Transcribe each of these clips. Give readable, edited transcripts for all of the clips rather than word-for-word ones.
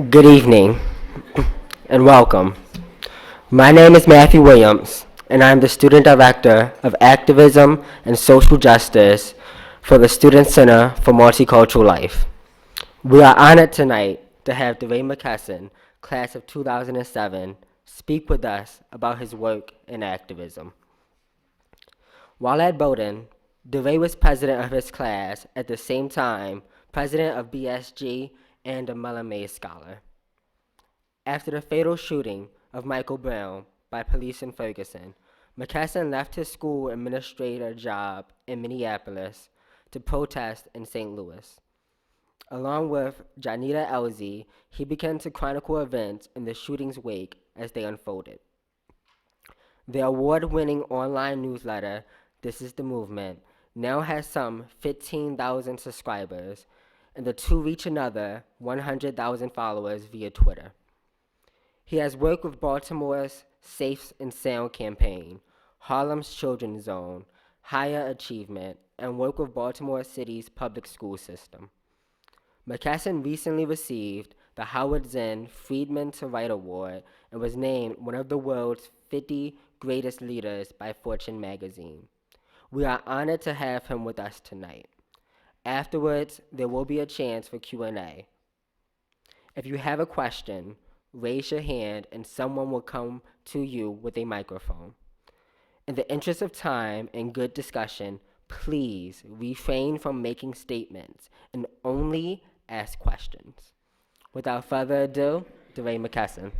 Good evening and welcome. My name is Matthew Williams, and I'm the Student Director of Activism and Social Justice for the Student Center for Multicultural Life. We are honored tonight to have DeRay Mckesson, class of 2007, speak with us about his work in activism. While at Bowdoin, DeRay was president of his class at the same time, president of BSG and a Mellon May Scholar. After the fatal shooting of Michael Brown by police in Ferguson, Mckesson left his school administrator job in Minneapolis to protest in St. Louis. Along with Janita Elzy, he began to chronicle events in the shooting's wake as they unfolded. The award-winning online newsletter, This is the Movement, now has some 15,000 subscribers, and the two reach another 100,000 followers via Twitter. He has worked with Baltimore's Safe and Sound campaign, Harlem's Children's Zone, Higher Achievement, and worked with Baltimore City's public school system. Mckesson recently received the Howard Zinn Friedman to Write Award and was named one of the world's 50 greatest leaders by Fortune magazine. We are honored to have him with us tonight. Afterwards, there will be a chance for Q&A. If you have a question, raise your hand and someone will come to you with a microphone. In the interest of time and good discussion, please refrain from making statements and only ask questions. Without further ado, DeRay Mckesson.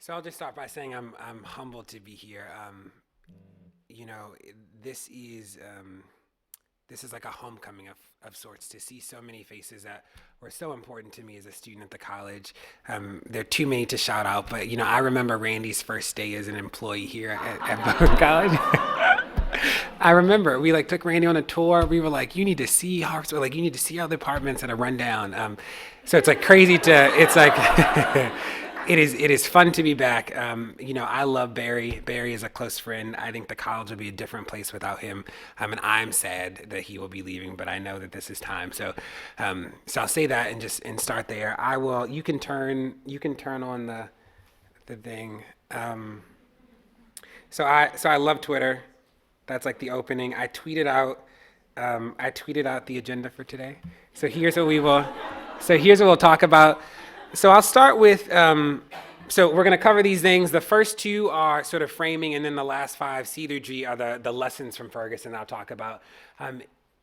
So I'll just start by saying I'm humbled to be here. This is like a homecoming of sorts, to see so many faces that were so important to me as a student at the college. There are too many to shout out, but I remember Randy's first day as an employee here at Bowdoin College. I remember we took Randy on a tour. We were like, you need to see Hartsville, you need to see all the apartments and a rundown. So it's crazy to, It is fun to be back. I love Barry. Barry is a close friend. I think the college would be a different place without him. And I'm sad that he will be leaving, but I know that this is time. So I'll say that and start there. You can turn on the thing. So I love Twitter. That's the opening. I tweeted out the agenda for today. So here's what we'll talk about. So I'll start with, so we're going to cover these things. The first two are sort of framing, and then the last five, C through G, are the lessons from Ferguson I'll talk about.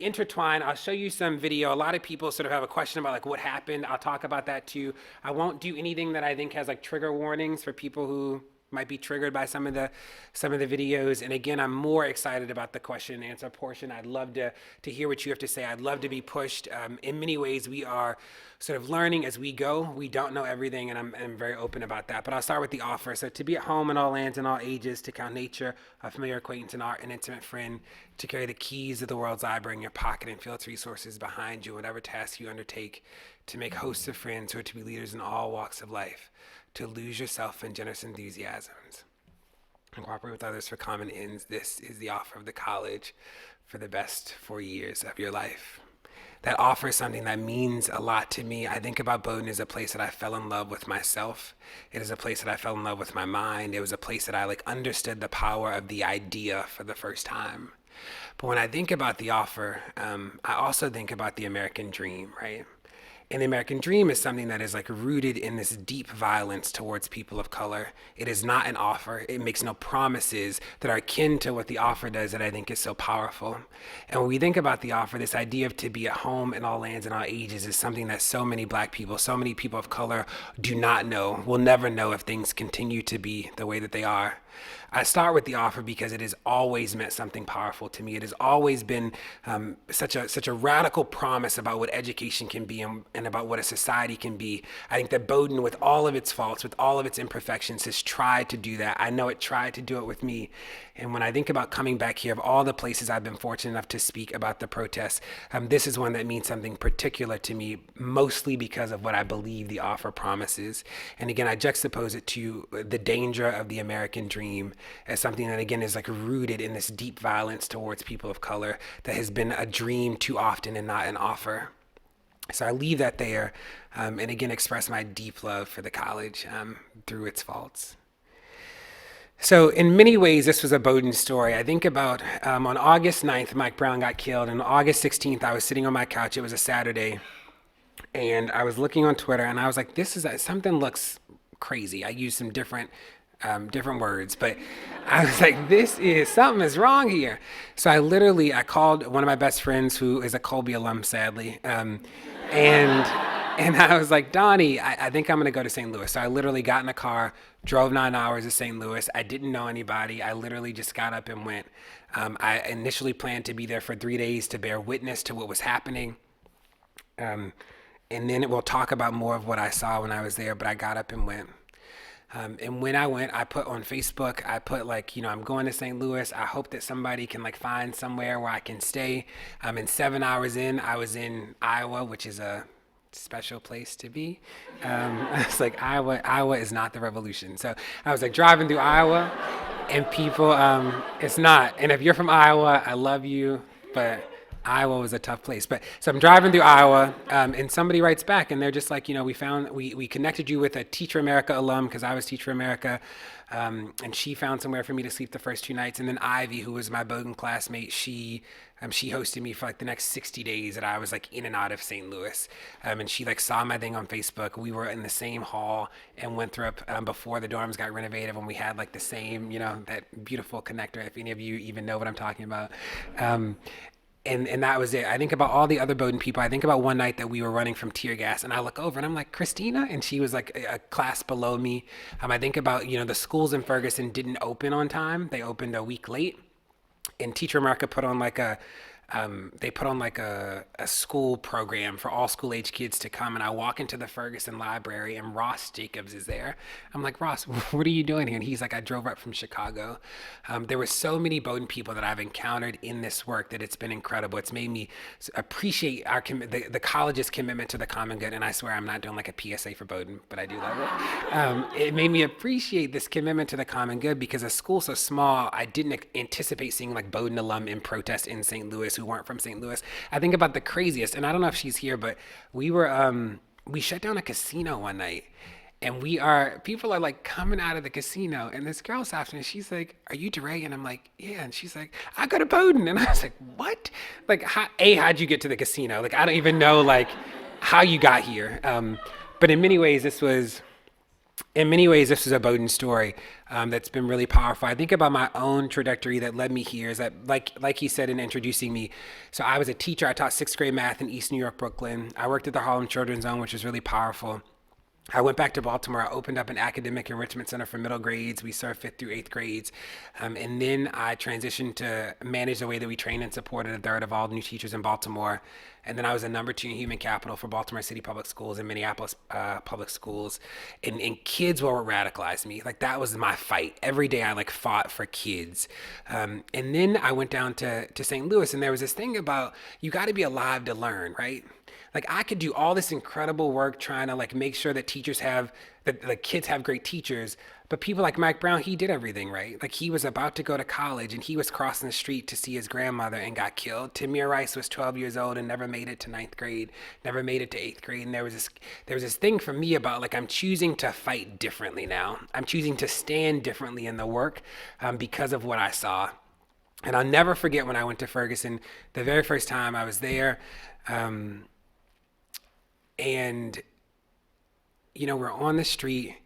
Intertwine, I'll show you some video. A lot of people sort of have a question about what happened. I'll talk about that too. I won't do anything that I think has trigger warnings for people who might be triggered by some of the videos. And again, I'm more excited about the question and answer portion. I'd love to hear what you have to say. I'd love to be pushed. In many ways, we are sort of learning as we go. We don't know everything, and I'm very open about that. But I'll start with the offer. So to be at home in all lands and all ages, to count nature, a familiar acquaintance, and art, an intimate friend, to carry the keys of the world's library in your pocket and feel its resources behind you, whatever task you undertake, to make hosts of friends who are to be leaders in all walks of life, to lose yourself in generous enthusiasms, and cooperate with others for common ends. This is the offer of the college for the best 4 years of your life. That offer is something that means a lot to me. I think about Bowdoin as a place that I fell in love with myself. It is a place that I fell in love with my mind. It was a place that I understood the power of the idea for the first time. But when I think about the offer, I also think about the American dream, right? And the American dream is something that is rooted in this deep violence towards people of color. It is not an offer. It makes no promises that are akin to what the offer does that I think is so powerful. And when we think about the offer, this idea of to be at home in all lands and all ages is something that so many Black people, so many people of color do not know, will never know if things continue to be the way that they are. I start with the offer because it has always meant something powerful to me. It has always been such a radical promise about what education can be and about what a society can be. I think that Bowdoin, with all of its faults, with all of its imperfections, has tried to do that. I know it tried to do it with me. And when I think about coming back here, of all the places I've been fortunate enough to speak about the protests, this is one that means something particular to me, mostly because of what I believe the offer promises. And again, I juxtapose it to the danger of the American dream as something that, again, is like rooted in this deep violence towards people of color that has been a dream too often and not an offer. So I leave that there, and again, express my deep love for the college through its faults. So in many ways, this was a Bowdoin story. I think about on August 9th, Mike Brown got killed, and on August 16th, I was sitting on my couch. It was a Saturday, and I was looking on Twitter, and I was like, "This is something looks crazy." I used some different words, but I was like, something is wrong here. So I called one of my best friends who is a Colby alum, sadly, and I was like, Donnie, I think I'm going to go to St. Louis. So I literally got in a car, drove 9 hours to St. Louis. I didn't know anybody. I literally just got up and went. I initially planned to be there for 3 days to bear witness to what was happening. And then we'll talk about more of what I saw when I was there, but I got up and went. And when I went, I put on Facebook, I put I'm going to St. Louis. I hope that somebody can find somewhere where I can stay. And 7 hours in, I was in Iowa, which is a special place to be. I was like, Iowa is not the revolution. So I was driving through Iowa, and people, it's not. And if you're from Iowa, I love you, but Iowa was a tough place. But so I'm driving through Iowa, and somebody writes back, and they're just like, we connected you with a Teacher America alum, because I was Teacher America, and she found somewhere for me to sleep the first 2 nights. And then Ivy, who was my Bowdoin classmate, she hosted me for the next 60 days that I was in and out of St. Louis. And she saw my thing on Facebook. We were in the same hall and went through before the dorms got renovated, when we had the same, that beautiful connector, if any of you even know what I'm talking about. And that was it. I think about all the other Bowdoin people. I think about one night that we were running from tear gas, and I look over and I'm like, Christina? And she was a class below me. I think about, the schools in Ferguson didn't open on time. They opened a week late. And Teacher America put on a school program for all school age kids to come. And I walk into the Ferguson library, and Ross Jacobs is there. I'm like, Ross, what are you doing here? And he's like, I drove up from Chicago. There were so many Bowdoin people that I've encountered in this work that it's been incredible. It's made me appreciate the college's commitment to the common good. And I swear I'm not doing a PSA for Bowdoin, but I do love it. It made me appreciate this commitment to the common good, because a school so small, I didn't anticipate seeing Bowdoin alum in protest in St. Louis who weren't from St. Louis. I think about the craziest, and I don't know if she's here, but we shut down a casino one night, and people are coming out of the casino, and this girl stops me, and she's like, "Are you DeRay?" And I'm like, "Yeah." And she's like, "I go to Bowdoin." And I was like, "What?" How'd you get to the casino? I don't even know how you got here. But in many ways, this was a Bowdoin story that's been really powerful. I think about my own trajectory that led me here is that, like he said in introducing me, so I was a teacher. I taught 6th grade math in East New York, Brooklyn. I worked at the Harlem Children's Zone, which was really powerful. I went back to Baltimore. I opened up an academic enrichment center for middle grades. We served 5th through 8th grades. And then I transitioned to manage the way that we train and supported a third of all new teachers in Baltimore. And then I was a number 2 in human capital for Baltimore City Public Schools and Minneapolis Public Schools. And kids were what radicalized me. That was my fight. Every day I fought for kids. And then I went down to St. Louis, and there was this thing about, you got to be alive to learn, right? I could do all this incredible work trying to make sure that that kids have great teachers, but people like Mike Brown, he did everything right. He was about to go to college, and he was crossing the street to see his grandmother and got killed. Tamir Rice was 12 years old and never made it to 9th grade, never made it to 8th grade. And there was this thing for me about I'm choosing to fight differently now. I'm choosing to stand differently in the work because of what I saw. And I'll never forget when I went to Ferguson, the very first time I was there. And, we're on the street,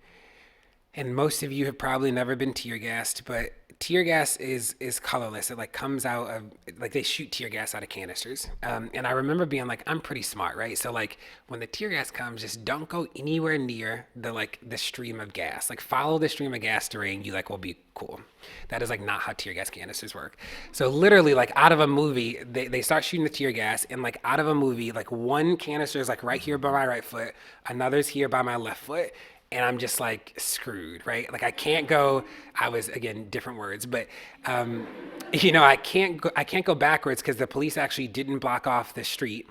and most of you have probably never been tear gassed, but tear gas is colorless. It like comes out of like they shoot tear gas out of canisters. And I remember being like, I'm pretty smart, right? So like when the tear gas comes, just don't go anywhere near the stream of gas. Like follow the stream of gas terrain. You like will be cool. That is like not how tear gas canisters work. So literally like out of a movie, they start shooting the tear gas, and like out of a movie, like one canister is like right here by my right foot, another's here by my left foot, and I'm just like screwed, right? Like I can't go. I was again different words, but I can't go backwards because the police actually didn't block off the street,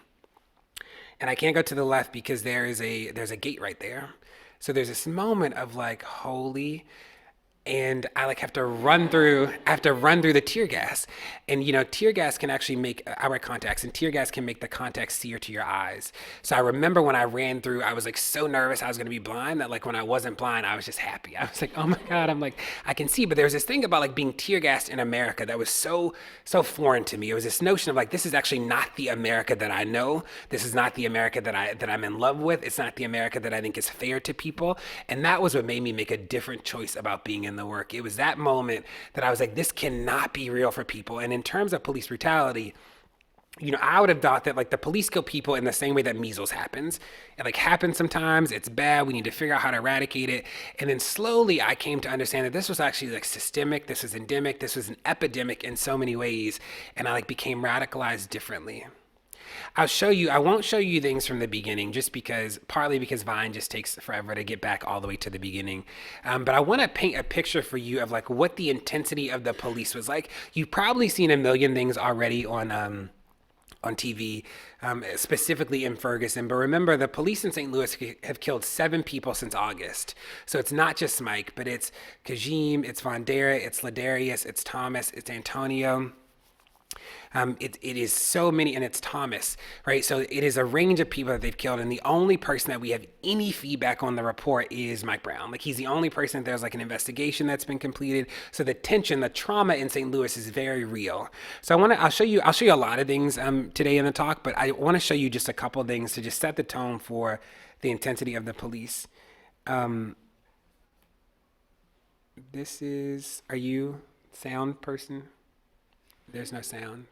and I can't go to the left because there's a gate right there. So there's this moment of like holy, and I like have to run through the tear gas. And tear gas can actually make I wear contacts, and tear gas can make the contacts sear to your eyes. So I remember when I ran through, I was like so nervous I was going to be blind that like when I wasn't blind I was just happy. I was like, oh my god, I'm like I can see. But there's this thing about like being tear gassed in America that was so foreign to me. It was this notion of like, this is actually not the America that I know. This is not the America that I'm in love with. It's not the America that I think is fair to people. And that was what made me make a different choice about being in the work. It was that moment that I was like, this cannot be real for people. And in terms of police brutality, I would have thought that like the police kill people in the same way that measles happens. It like happens sometimes, it's bad, we need to figure out how to eradicate it. And then slowly I came to understand that this was actually like systemic, this was endemic, this was an epidemic in so many ways. And I like became radicalized differently. I won't show you things from the beginning partly because Vine just takes forever to get back all the way to the beginning. But I want to paint a picture for you of like what the intensity of the police was like. You've probably seen a million things already on TV, specifically in Ferguson. But remember, the police in St. Louis have killed 7 people since August. So it's not just Mike, but it's Kajim, it's Vondera, it's Ladarius, it's Thomas, it's Antonio. It is so many, and it's Thomas, right? So it is a range of people that they've killed, and the only person that we have any feedback on the report is Mike Brown. Like he's the only person that there's like an investigation that's been completed. So the tension, the trauma in St. Louis is very real. So I'll show you a lot of things today in the talk, but I want to show you just a couple of things to just set the tone for the intensity of the police. Are you sound person? There's no sound.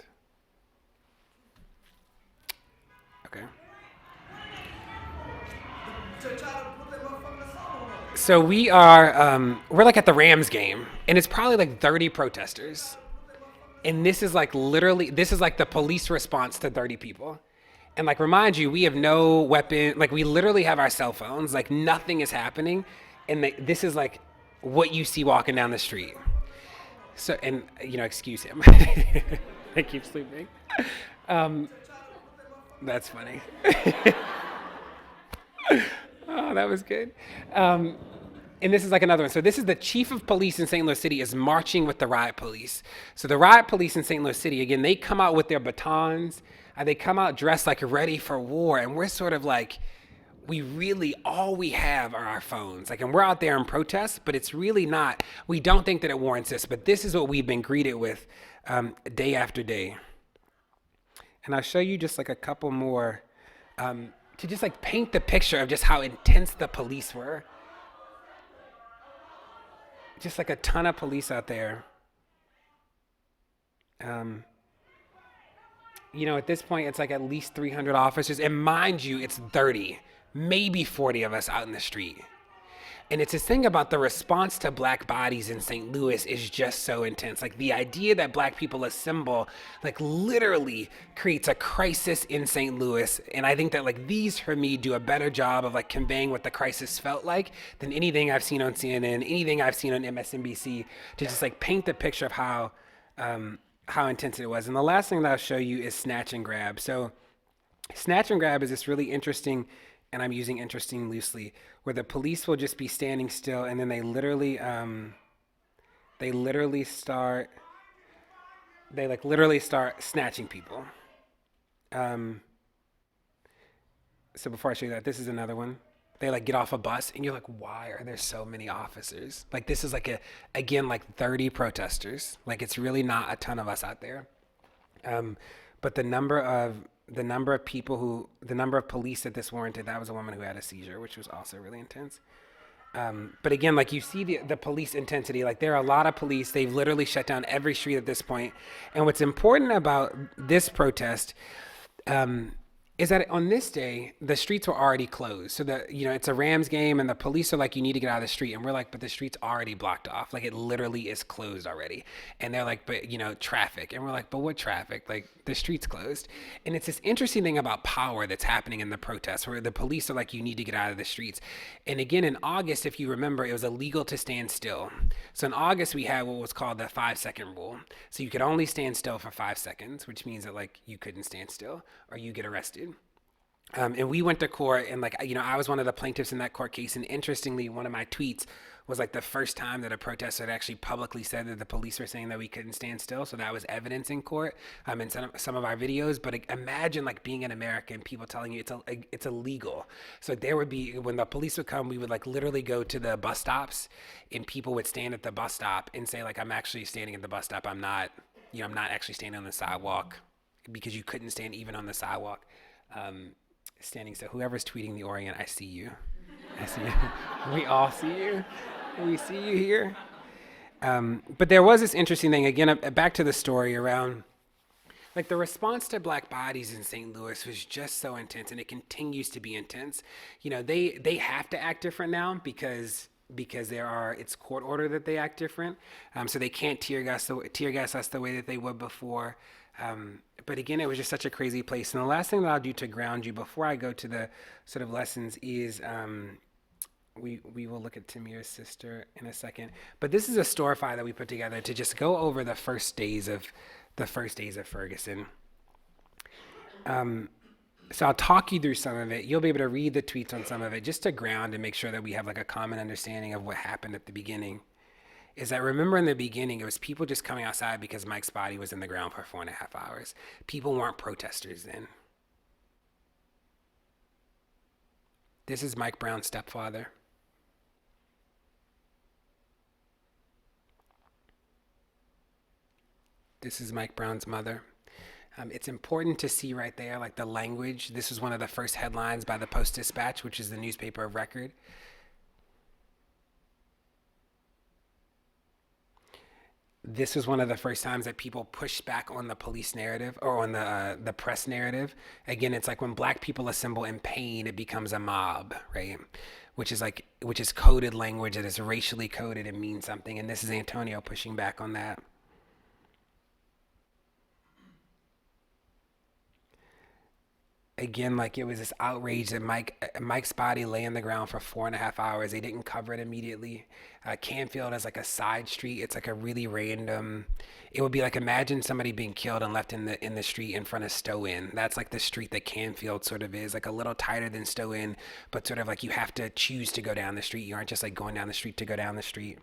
Okay. So we're like at the Rams game, and it's probably like 30 protesters. And this is like the police response to 30 people. And like, remind you, we have no weapon. Like we literally have our cell phones, like nothing is happening. And this is like what you see walking down the street. So, and excuse him. I keep sleeping. That's funny. Oh, that was good. And this is like another one. So this is the chief of police in St. Louis City is marching with the riot police. So the riot police in St. Louis City, again, they come out with their batons. They come out dressed like ready for war. And we're sort of like, all we have are our phones. Like, and we're out there in protest, but it's really not, we don't think that it warrants this, but this is what we've been greeted with day after day. And I'll show you just like a couple more to just like paint the picture of just how intense the police were. Just like a ton of police out there. At this point, it's like at least 300 officers. And mind you, it's 30. Maybe 40 of us out in the street. And it's this thing about the response to black bodies in St. Louis is just so intense. Like the idea that black people assemble, like literally creates a crisis in St. Louis. And I think that like these for me do a better job of like conveying what the crisis felt like than anything I've seen on CNN, anything I've seen on MSNBC, to just like paint the picture of how intense it was. And the last thing that I'll show you is snatch and grab. So snatch and grab is this really interesting, and I'm using interesting loosely, where the police will just be standing still, and then they literally start snatching people. So before I show you that, this is another one. They like get off a bus, and you're like, why are there so many officers? Like this is like like 30 protesters. Like it's really not a ton of us out there. But the number of police that this warranted, that was a woman who had a seizure, which was also really intense. But again, like you see the police intensity, like there are a lot of police. They've literally shut down every street at this point. And what's important about this protest is that on this day the streets were already closed. So that it's a Rams game, and the police are like, you need to get out of the street, and we're like, but the street's already blocked off. Like it literally is closed already. And they're like, but traffic, and we're like, but what traffic? Like the street's closed. And it's this interesting thing about power that's happening in the protests, where the police are like, you need to get out of the streets. And again, in August, if you remember, it was illegal to stand still. So in August we had what was called the 5-second rule. So you could only stand still for 5 seconds, which means that like you couldn't stand still or you get arrested. And we went to court, and I was one of the plaintiffs in that court case. And interestingly, one of my tweets was like the first time that a protester had actually publicly said that the police were saying that we couldn't stand still. So that was evidence in court, in some of our videos. But imagine like being in America and people telling you it's illegal. So there would be, when the police would come, we would like literally go to the bus stops, and people would stand at the bus stop and say like, I'm actually standing at the bus stop. I'm not actually standing on the sidewalk, because you couldn't stand even on the sidewalk. Standing. So whoever's tweeting the Orient, I see you. I see you. We all see you. We see you here. But there was this interesting thing, again, back to the story around, like the response to black bodies in St. Louis was just so intense, and it continues to be intense. They have to act different now because it's court order that they act different. So they can't tear gas us the way that they would before. But again, it was just such a crazy place. And the last thing that I'll do to ground you before I go to the sort of lessons is we will look at Tamir's sister in a second. But this is a store file that we put together to just go over the first days of Ferguson. So I'll talk you through some of it. You'll be able to read the tweets on some of it just to ground and make sure that we have like a common understanding of what happened at the beginning. Is that, remember in the beginning, it was people just coming outside because Mike's body was in the ground for 4.5 hours. People weren't protesters then. This is Mike Brown's stepfather. This is Mike Brown's mother. It's important to see right there, like the language. This was one of the first headlines by the Post-Dispatch, which is the newspaper of record. This was one of the first times that people pushed back on the police narrative, or on the press narrative. Again, it's like when black people assemble in pain, it becomes a mob, right? Which is coded language that is racially coded and means something. And this is Antonio pushing back on that. Again, like it was this outrage that Mike's body lay on the ground for 4.5 hours. They didn't cover it immediately. Canfield is like a side street. It's like a really random. It would be like, imagine somebody being killed and left in the street in front of Stowe Inn. That's like the street that Canfield sort of is, like a little tighter than Stowe Inn, but sort of like you have to choose to go down the street. You aren't just like going down the street to go down the street.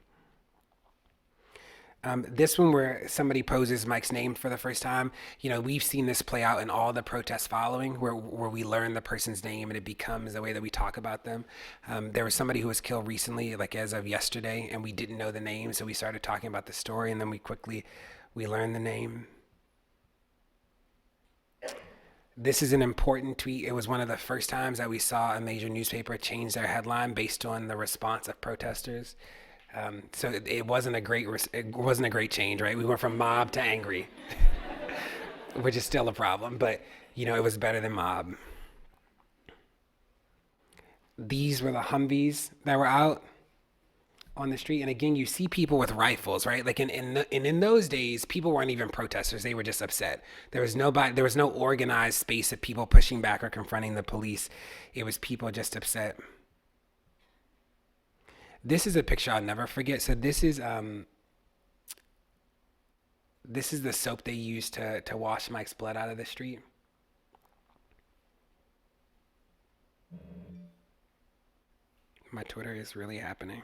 This one where somebody poses Mike's name for the first time, we've seen this play out in all the protests following, where we learn the person's name and it becomes the way that we talk about them. There was somebody who was killed recently, like as of yesterday, and we didn't know the name, so we started talking about the story, and then we learned the name. This is an important tweet. It was one of the first times that we saw a major newspaper change their headline based on the response of protesters. So it wasn't a great change, right? We went from mob to angry, which is still a problem, but it was better than mob. These were the Humvees that were out on the street, and again, you see people with rifles, right? Like in those days, people weren't even protesters; they were just upset. There was no organized space of people pushing back or confronting the police. It was people just upset. This is a picture I'll never forget. So this is the soap they used to wash Mike's blood out of the street. My Twitter is really happening.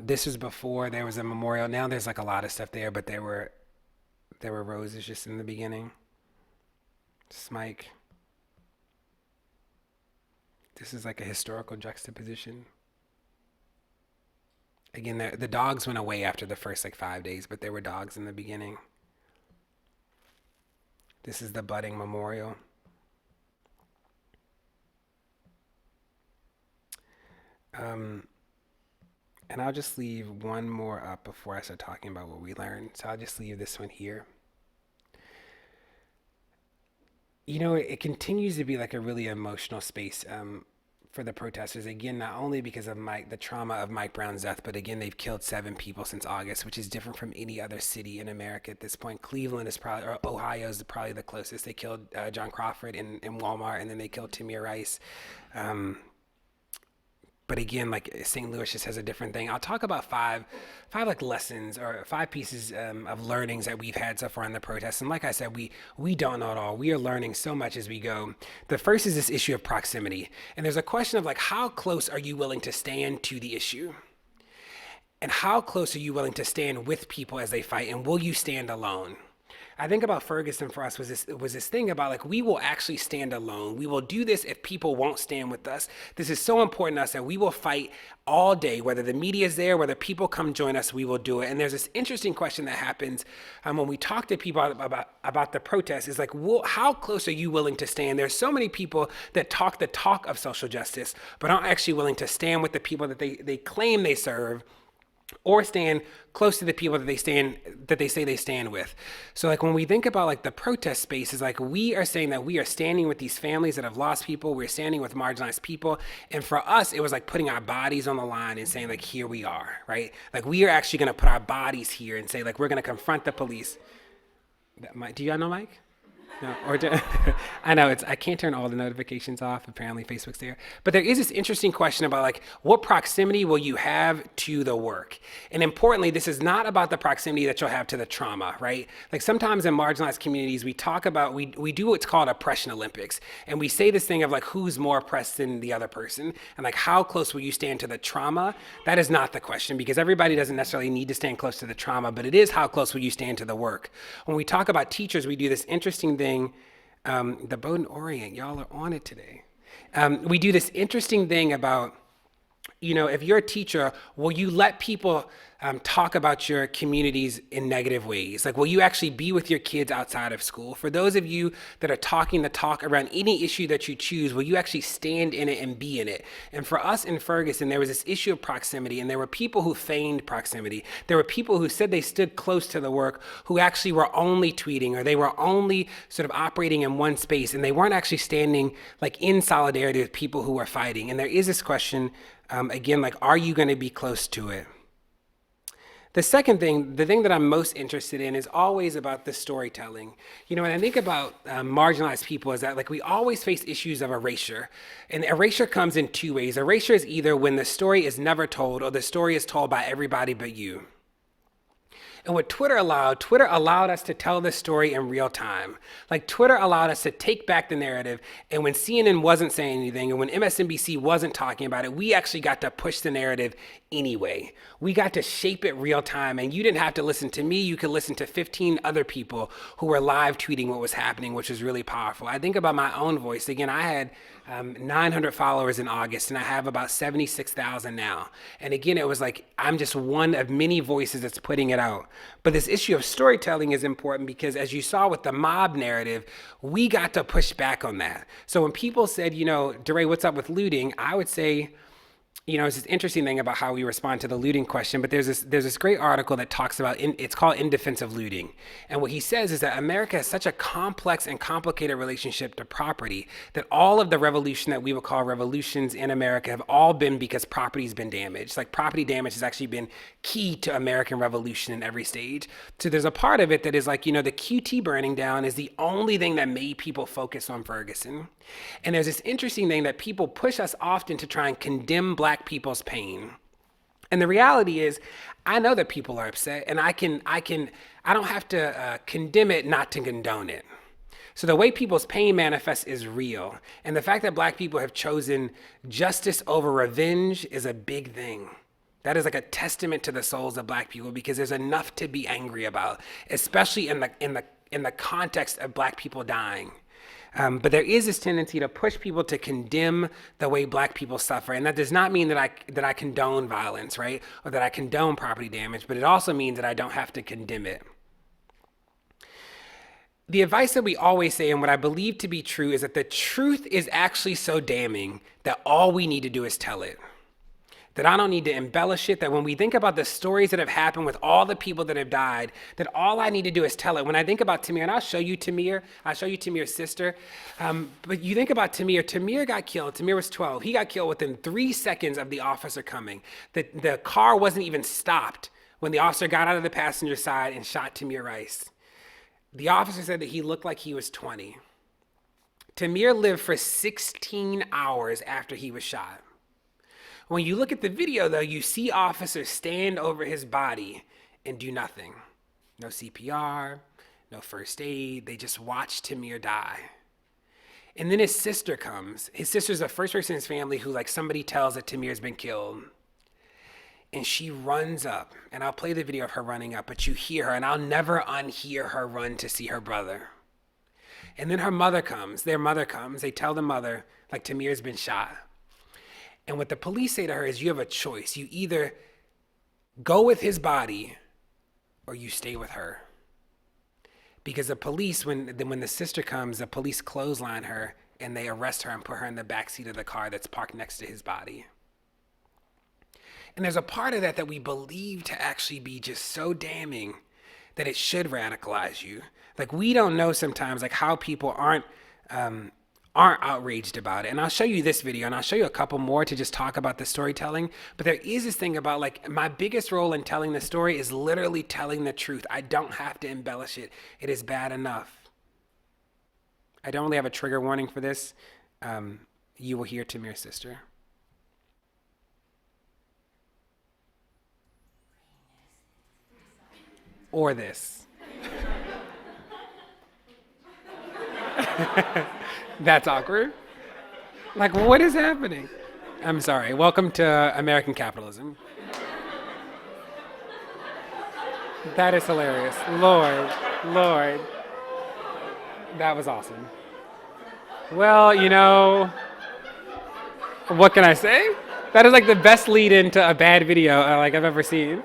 This was before there was a memorial. Now there's like a lot of stuff there, but there were roses just in the beginning. This is Mike. This is like a historical juxtaposition. Again, the dogs went away after the first 5 days, but there were dogs in the beginning. This is the budding memorial. And I'll just leave one more up before I start talking about what we learned. So I'll just leave this one here. You know, it continues to be like a really emotional space for the protesters. Again, not only because of the trauma of Mike Brown's death, but again, they've killed 7 people since August, which is different from any other city in America at this point. Cleveland is probably, or Ohio is probably the closest. They killed John Crawford in Walmart, and then they killed Tamir Rice. But again, like St. Louis just has a different thing. I'll talk about five like lessons or 5 pieces of learnings that we've had so far in the protests. And like I said, we don't know it all. We are learning so much as we go. The first is this issue of proximity. And there's a question of like, how close are you willing to stand to the issue? And how close are you willing to stand with people as they fight? And will you stand alone? I think about Ferguson for us was this thing about like, we will actually stand alone. We will do this if people won't stand with us. This is so important to us that we will fight all day, whether the media is there, whether people come join us, we will do it. And there's this interesting question that happens when we talk to people about the protest is like, how close are you willing to stand? There's so many people that talk the talk of social justice, but aren't actually willing to stand with the people that they claim they serve, or stand close to the people that they say they stand with. So like when we think about like the protest space is like, we are saying that we are standing with these families that have lost people. We're standing with marginalized people. And for us, it was like putting our bodies on the line and saying like, here we are, right? Like we are actually going to put our bodies here and say like, we're going to confront the police. Do y'all know Mike? No, I know I can't turn all the notifications off. Apparently Facebook's there. But there is this interesting question about like, what proximity will you have to the work? And importantly, this is not about the proximity that you'll have to the trauma, right? Like sometimes in marginalized communities, we talk about, we do what's called oppression Olympics. And we say this thing of like, who's more oppressed than the other person? And like, how close will you stand to the trauma? That is not the question, because everybody doesn't necessarily need to stand close to the trauma, but it is how close will you stand to the work? When we talk about teachers, we do this interesting thing. The Bowdoin Orient, y'all are on it today. We do this interesting thing about, if you're a teacher, will you let people talk about your communities in negative ways? Like, will you actually be with your kids outside of school? For those of you that are talking the talk around any issue that you choose, will you actually stand in it and be in it? And for us in Ferguson, there was this issue of proximity, and there were people who feigned proximity. There were people who said they stood close to the work who actually were only tweeting, or they were only sort of operating in one space, and they weren't actually standing like in solidarity with people who were fighting. And there is this question, again, like, are you going to be close to it? The second thing, the thing that I'm most interested in is always about the storytelling. When I think about marginalized people is that like we always face issues of erasure. And erasure comes in 2 ways. Erasure is either when the story is never told or the story is told by everybody but you. And what Twitter allowed us to tell this story in real time. Like Twitter allowed us to take back the narrative. And when CNN wasn't saying anything and when MSNBC wasn't talking about it, we actually got to push the narrative anyway. We got to shape it real time. And you didn't have to listen to me. You could listen to 15 other people who were live tweeting what was happening, which was really powerful. I think about my own voice. Again, I had 900 followers in August, and I have about 76,000 now. And again, it was like, I'm just one of many voices that's putting it out. But this issue of storytelling is important because as you saw with the mob narrative, we got to push back on that. So when people said, DeRay, what's up with looting? I would say, it's this interesting thing about how we respond to the looting question, but there's this great article that talks about, it's called In Defense of Looting. And what he says is that America has such a complex and complicated relationship to property that all of the revolution that we would call revolutions in America have all been because property's been damaged. Like property damage has actually been key to American revolution in every stage. So there's a part of it that is like, the QT burning down is the only thing that made people focus on Ferguson. And there's this interesting thing that people push us often to try and condemn Black people's pain. And the reality is, I know that people are upset, and I don't have to condemn it, not to condone it. So the way people's pain manifests is real. And the fact that Black people have chosen justice over revenge is a big thing. That is like a testament to the souls of Black people because there's enough to be angry about, especially in the context of Black people dying. But there is this tendency to push people to condemn the way Black people suffer. And that does not mean that I condone violence, right? Or that I condone property damage, but it also means that I don't have to condemn it. The advice that we always say, and what I believe to be true, is that the truth is actually so damning that all we need to do is tell it. that I don't need to embellish it, that when we think about the stories that have happened with all the people that have died, that all I need to do is tell it. When I think about Tamir, and I'll show you Tamir's sister, but you think about Tamir got killed. Tamir was 12. He got killed within 3 seconds of the officer coming. The car wasn't even stopped when the officer got out of the passenger side and shot Tamir Rice. The officer said that he looked like he was 20. Tamir lived for 16 hours after he was shot. When you look at the video, though, you see officers stand over his body and do nothing. No CPR, no first aid. They just watch Tamir die. And then his sister comes. His sister's the first person in his family who, like, somebody tells that Tamir's been killed. And she runs up. And I'll play the video of her running up, but you hear her, and I'll never unhear her run to see her brother. And then her mother comes. Their mother comes. They tell the mother, like, Tamir's been shot. And what the police say to her is, you have a choice. You either go with his body or you stay with her. Because the police, when the sister comes, the police clothesline her and they arrest her and put her in the backseat of the car that's parked next to his body. And there's a part of that we believe to actually be just so damning that it should radicalize you. Like, we don't know sometimes, like, how people aren't outraged about it. And I'll show you this video, and I'll show you a couple more to just talk about the storytelling. But there is this thing about, like, my biggest role in telling the story is literally telling the truth. I don't have to embellish it. It is bad enough. I don't really have a trigger warning for this. You will hear Tamir's sister. Or this. That's awkward. Like, what is happening? I'm sorry. Welcome to American capitalism. That is hilarious. Lord. That was awesome. Well, you know, what can I say? That is like the best lead into a bad video I've ever seen.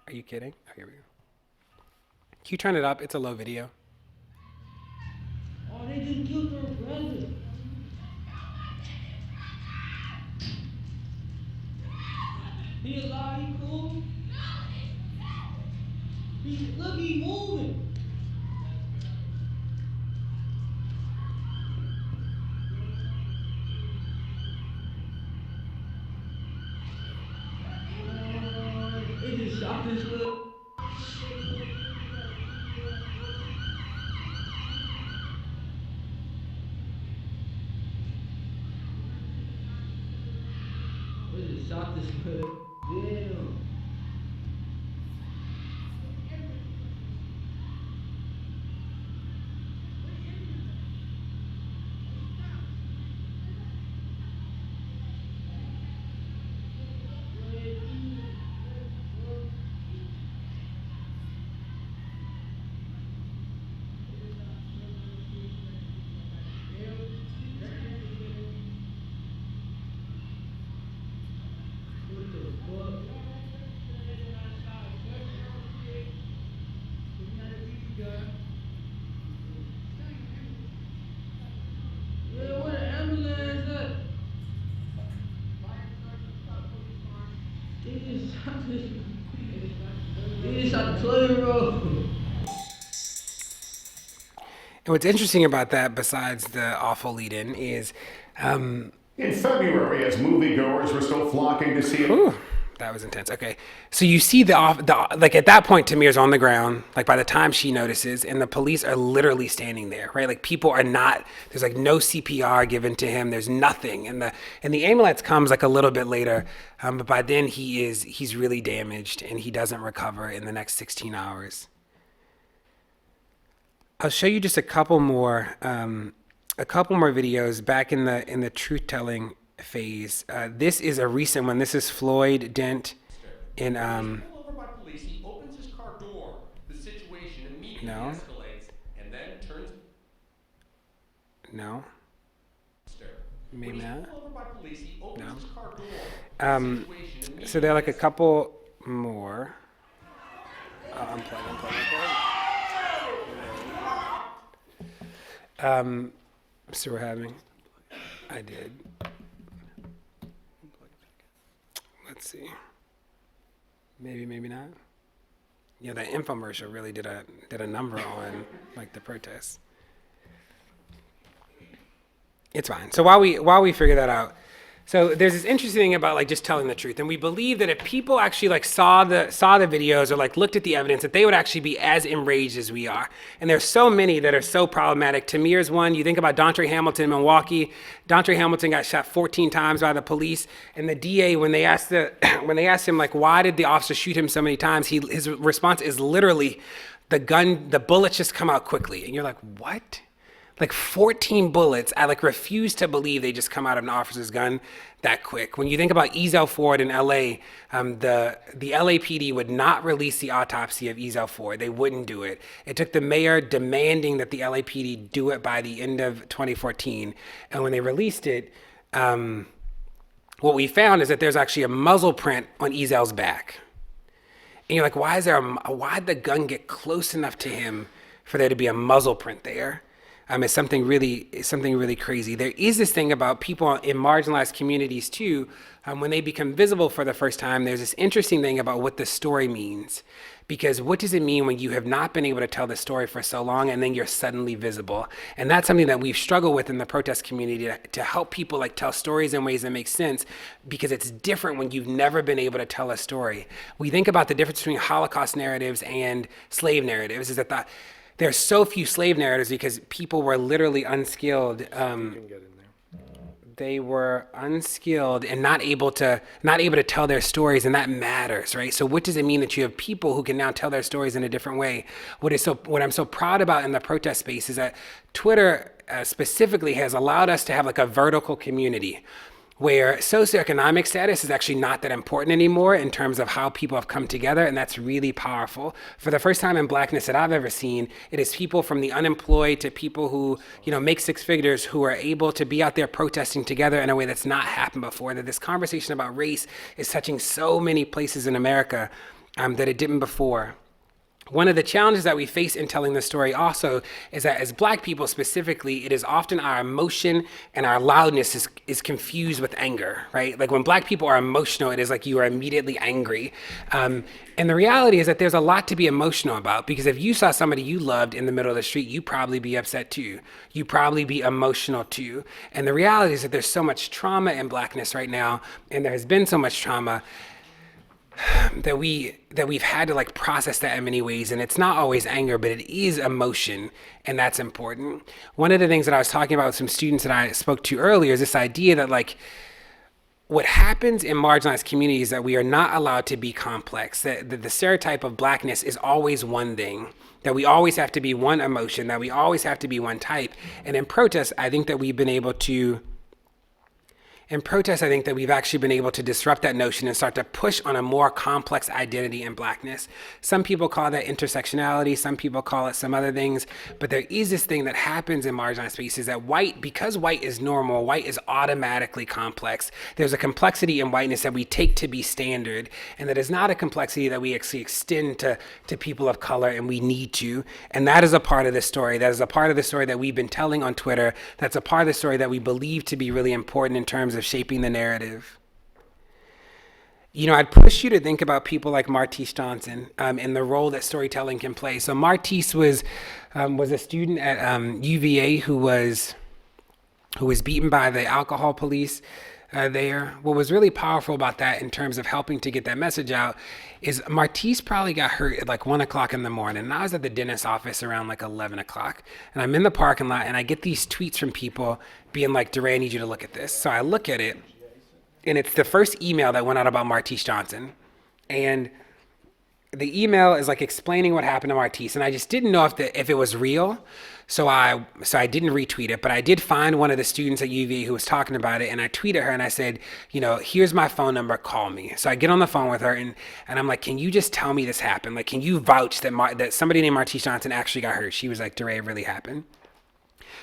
Are you kidding? Oh, here we go. Can you turn it up? It's a low video. Oh, they just killed their brother. He alive? He cool? Look, he moving. They just shot this little. They just shot this little. Damn. And what's interesting about that, besides the awful lead-in, is In February, as moviegoers were still flocking to see it. Ooh, that was intense. Okay, so you see the like at that point, Tamir's on the ground. Like by the time she notices, and the police are literally standing there, right? Like people are not. There's like no CPR given to him. There's nothing, and the ambulance comes like a little bit later, but by then he's really damaged and he doesn't recover in the next 16 hours. I'll show you just a couple more videos back in the truth telling phase. This is a recent one. This is Floyd Dent in Pulled over by police, he opens his car door. The situation immediately escalates and then turns. No. Maybe When he's not. pulled over by police, he opens his car door. So there are like a couple more. Unplug. So we're having, I did. Let's see. Maybe, maybe not. Yeah, that infomercial really did a number on like the protests. It's fine. So while we figure that out, so there's this interesting thing about like just telling the truth, and we believe that if people actually like saw the videos or like looked at the evidence, that they would actually be as enraged as we are. And there's so many that are so problematic. Tamir's one. You think about Dontre Hamilton in Milwaukee. Dontre Hamilton got shot 14 times by the police, and the DA, when they asked him like why did the officer shoot him so many times, his response is literally, the bullets just come out quickly, and you're like, what? Like 14 bullets. I like refuse to believe they just come out of an officer's gun that quick. When you think about Ezel Ford in LA, the LAPD would not release the autopsy of Ezel Ford. They wouldn't do it. It took the mayor demanding that the LAPD do it by the end of 2014. And when they released it, what we found is that there's actually a muzzle print on Ezel's back. And you're like, why'd the gun get close enough to him for there to be a muzzle print there? It's something really crazy. There is this thing about people in marginalized communities too. When they become visible for the first time, there's this interesting thing about what the story means. Because what does it mean when you have not been able to tell the story for so long and then you're suddenly visible? And that's something that we've struggled with in the protest community, to help people like tell stories in ways that make sense, because it's different when you've never been able to tell a story. We think about the difference between Holocaust narratives and slave narratives is that there's so few slave narratives because people were literally unskilled. They were unskilled and not able to tell their stories, and that matters, right? So what does it mean that you have people who can now tell their stories in a different way? What I'm so proud about in the protest space is that Twitter specifically has allowed us to have like a vertical community, where socioeconomic status is actually not that important anymore in terms of how people have come together, and that's really powerful. For the first time in Blackness that I've ever seen, it is people from the unemployed to people who, make six figures, who are able to be out there protesting together in a way that's not happened before. That this conversation about race is touching so many places in America that it didn't before. One of the challenges that we face in telling the story also is that as Black people specifically, it is often our emotion and our loudness is confused with anger, right? Like when Black people are emotional, it is like you are immediately angry. And the reality is that there's a lot to be emotional about, because if you saw somebody you loved in the middle of the street, you'd probably be upset too. You'd probably be emotional too. And the reality is that there's so much trauma in Blackness right now, and there has been so much trauma that we've had to like process that in many ways. And it's not always anger, but it is emotion, and that's important. One of the things that I was talking about with some students that I spoke to earlier is this idea that like what happens in marginalized communities is that we are not allowed to be complex, that the stereotype of Blackness is always one thing, that we always have to be one emotion, that we always have to be one type. And in protest, I think that we've actually been able to disrupt that notion and start to push on a more complex identity in Blackness. Some people call that intersectionality, some people call it some other things, but there is this thing that happens in marginalized spaces that because white is normal, white is automatically complex. There's a complexity in whiteness that we take to be standard, and that is not a complexity that we actually extend to people of color, and we need to. And that is a part of the story. That is a part of the story that we've been telling on Twitter. That's a part of the story that we believe to be really important in terms of shaping the narrative. I'd push you to think about people like Martise Johnson and the role that storytelling can play. So Martise was a student at UVA who was beaten by the alcohol police there. What was really powerful about that in terms of helping to get that message out is Martise probably got hurt at like 1 o'clock in the morning. And I was at the dentist's office around like 11 o'clock. And I'm in the parking lot and I get these tweets from people being like, DeRay, I need you to look at this. So I look at it, and it's the first email that went out about Martise Johnson. And the email is like explaining what happened to Martise. And I just didn't know if it was real. So I didn't retweet it, but I did find one of the students at UVA who was talking about it, and I tweeted her and I said, here's my phone number, call me. So I get on the phone with her and I'm like, can you just tell me this happened? Like, can you vouch that somebody named Martise Johnson actually got hurt? She was like, DeRay, it really happened.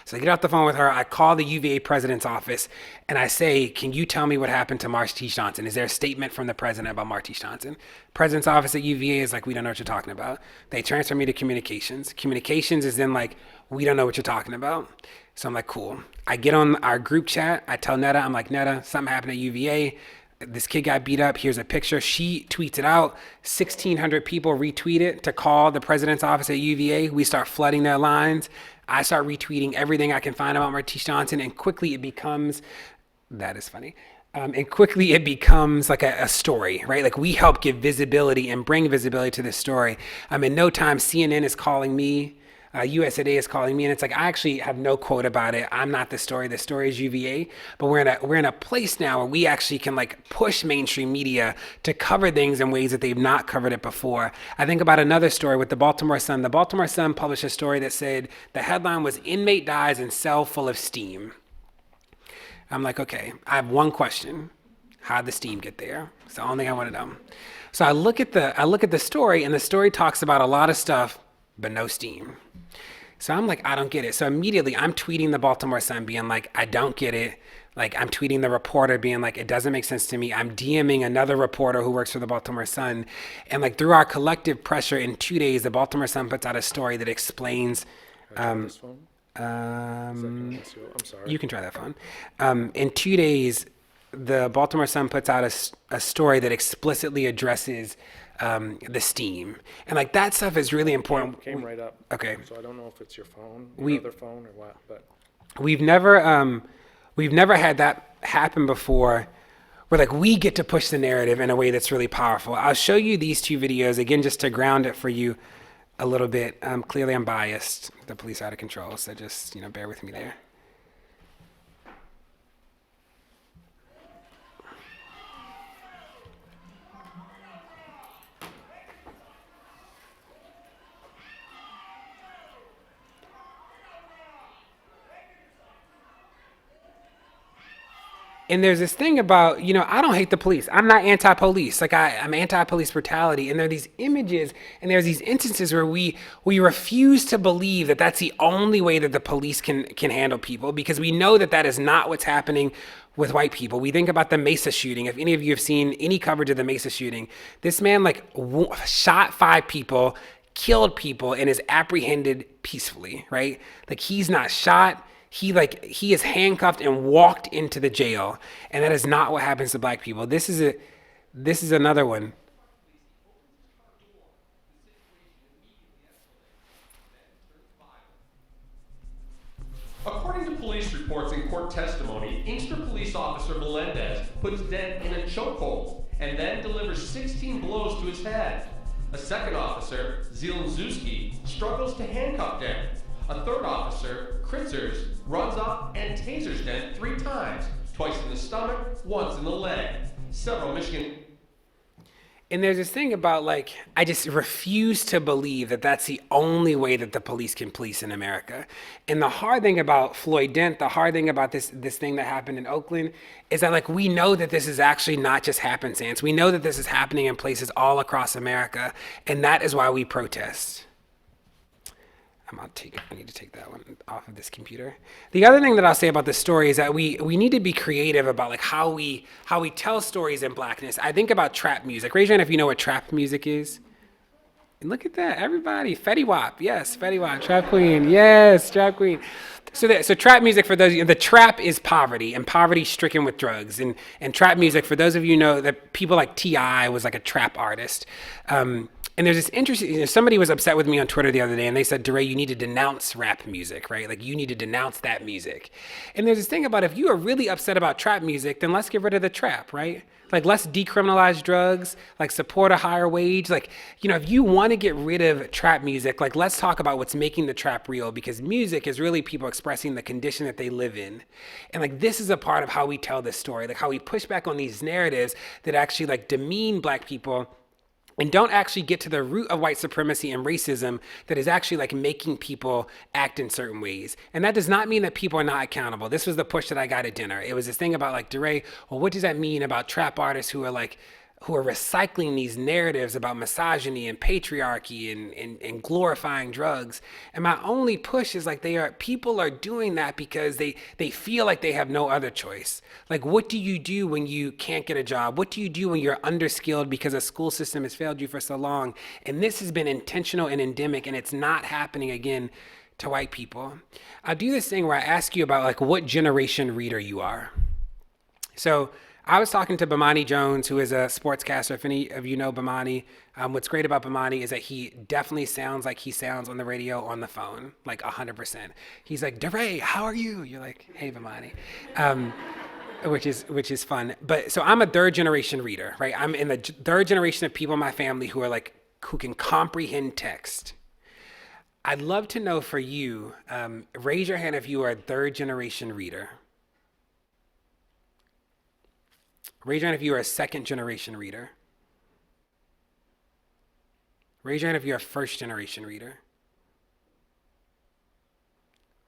So I get off the phone with her. I call the UVA president's office and I say, can you tell me what happened to Martish Johnson? Is there a statement from the president about Martish Johnson? President's office at UVA is like, we don't know what you're talking about. They transfer me to communications. Communications is then like, we don't know what you're talking about. So I'm like, cool. I get on our group chat. I tell Netta, I'm like, Netta, something happened at UVA. This kid got beat up. Here's a picture. She tweets it out. 1,600 people retweet it to call the president's office at UVA. We start flooding their lines. I start retweeting everything I can find about Martish Johnson, and quickly it becomes, that is funny. And quickly it becomes like a story, right? Like we help give visibility and bring visibility to this story. In no time, CNN is calling me. USA Today is calling me, and it's like, I actually have no quote about it. I'm not the story. The story is UVA, but we're in a place now where we actually can like push mainstream media to cover things in ways that they've not covered it before. I think about another story with the Baltimore Sun. The Baltimore Sun published a story that said the headline was "Inmate Dies in Cell Full of Steam." I'm like, okay, I have one question. How'd the steam get there? It's the only thing I want to know. So I look at the story, and the story talks about a lot of stuff, but no steam. So I'm like, I don't get it. So immediately I'm tweeting the Baltimore Sun being like, I don't get it. Like I'm tweeting the reporter being like, it doesn't make sense to me. I'm DMing another reporter who works for the Baltimore Sun. And like through our collective pressure in 2 days, the Baltimore Sun puts out a story that explains, I'm sorry. you can try that phone. In 2 days, the Baltimore Sun puts out a story that explicitly addresses the steam, and like that stuff is really important. Came right up. Okay. So I don't know if it's your phone, We- your other phone, or what, but We've never had that happen before, where like we get to push the narrative in a way that's really powerful. I'll show you these 2 videos again just to ground it for you a little bit. Clearly I'm biased. The police are out of control, so just bear with me there. And there's this thing about, I don't hate the police. I'm not anti-police. Like I'm anti-police brutality. And there are these images and there's these instances where we refuse to believe that that's the only way that the police can handle people, because we know that that is not what's happening with white people. We think about the Mesa shooting. If any of you have seen any coverage of the Mesa shooting, this man shot 5 people, killed people, and is apprehended peacefully, right? Like he's not shot. He is handcuffed and walked into the jail, and that is not what happens to black people. This is another one. According to police reports and court testimony, Inkster police officer Melendez puts Dent in a chokehold and then delivers 16 blows to his head. A second officer, Zielinski, struggles to handcuff Dent. A third officer, Kritzers, runs up and tasers Dent 3 times, twice in the stomach, once in the leg. Several Michigan... And there's this thing about I just refuse to believe that that's the only way that the police can police in America. And the hard thing about Floyd Dent, the hard thing about this thing that happened in Oakland is that we know that this is actually not just happenstance. We know that this is happening in places all across America. And that is why we protest. I need to take that one off of this computer. The other thing that I'll say about this story is that we need to be creative about how we tell stories in blackness. I think about trap music. Raise your hand if you know what trap music is. And look at that, everybody. Fetty Wap, yes, Fetty Wap, trap queen, yes, trap queen. So trap music, for those of you, the trap is poverty, and poverty stricken with drugs. And trap music, for those of you who know, that people like T.I. was like a trap artist. And there's this interesting, somebody was upset with me on Twitter the other day, and they said, DeRay, you need to denounce rap music, right? You need to denounce that music. And there's this thing about, if you are really upset about trap music, then let's get rid of the trap, right? Let's decriminalize drugs, support a higher wage. If you want to get rid of trap music, let's talk about what's making the trap real, because music is really people expressing the condition that they live in. And this is a part of how we tell this story, how we push back on these narratives that actually demean black people and don't actually get to the root of white supremacy and racism that is actually making people act in certain ways. And that does not mean that people are not accountable. This was the push that I got at dinner. It was this thing about DeRay, well, what does that mean about trap artists who are who are recycling these narratives about misogyny and patriarchy and glorifying drugs. And my only push is like people are doing that because they feel like they have no other choice. Like, what do you do when you can't get a job? What do you do when you're underskilled because a school system has failed you for so long? And this has been intentional and endemic, and it's not happening again to white people. I'll do this thing where I ask you about like what generation reader you are. So I was talking to Bomani Jones, who is a sportscaster. If any of you know Bomani, what's great about Bomani is that he definitely sounds like he sounds on the radio on the phone, like 100%. He's like, DeRay, how are you? You're like, hey, Bomani. Which is fun. But so I'm a third generation reader, right? I'm in the third generation of people in my family who can comprehend text. I'd love to know for you, raise your hand if you are a third generation reader. Raise your hand if you are a second generation reader. Raise your hand if you're a first generation reader.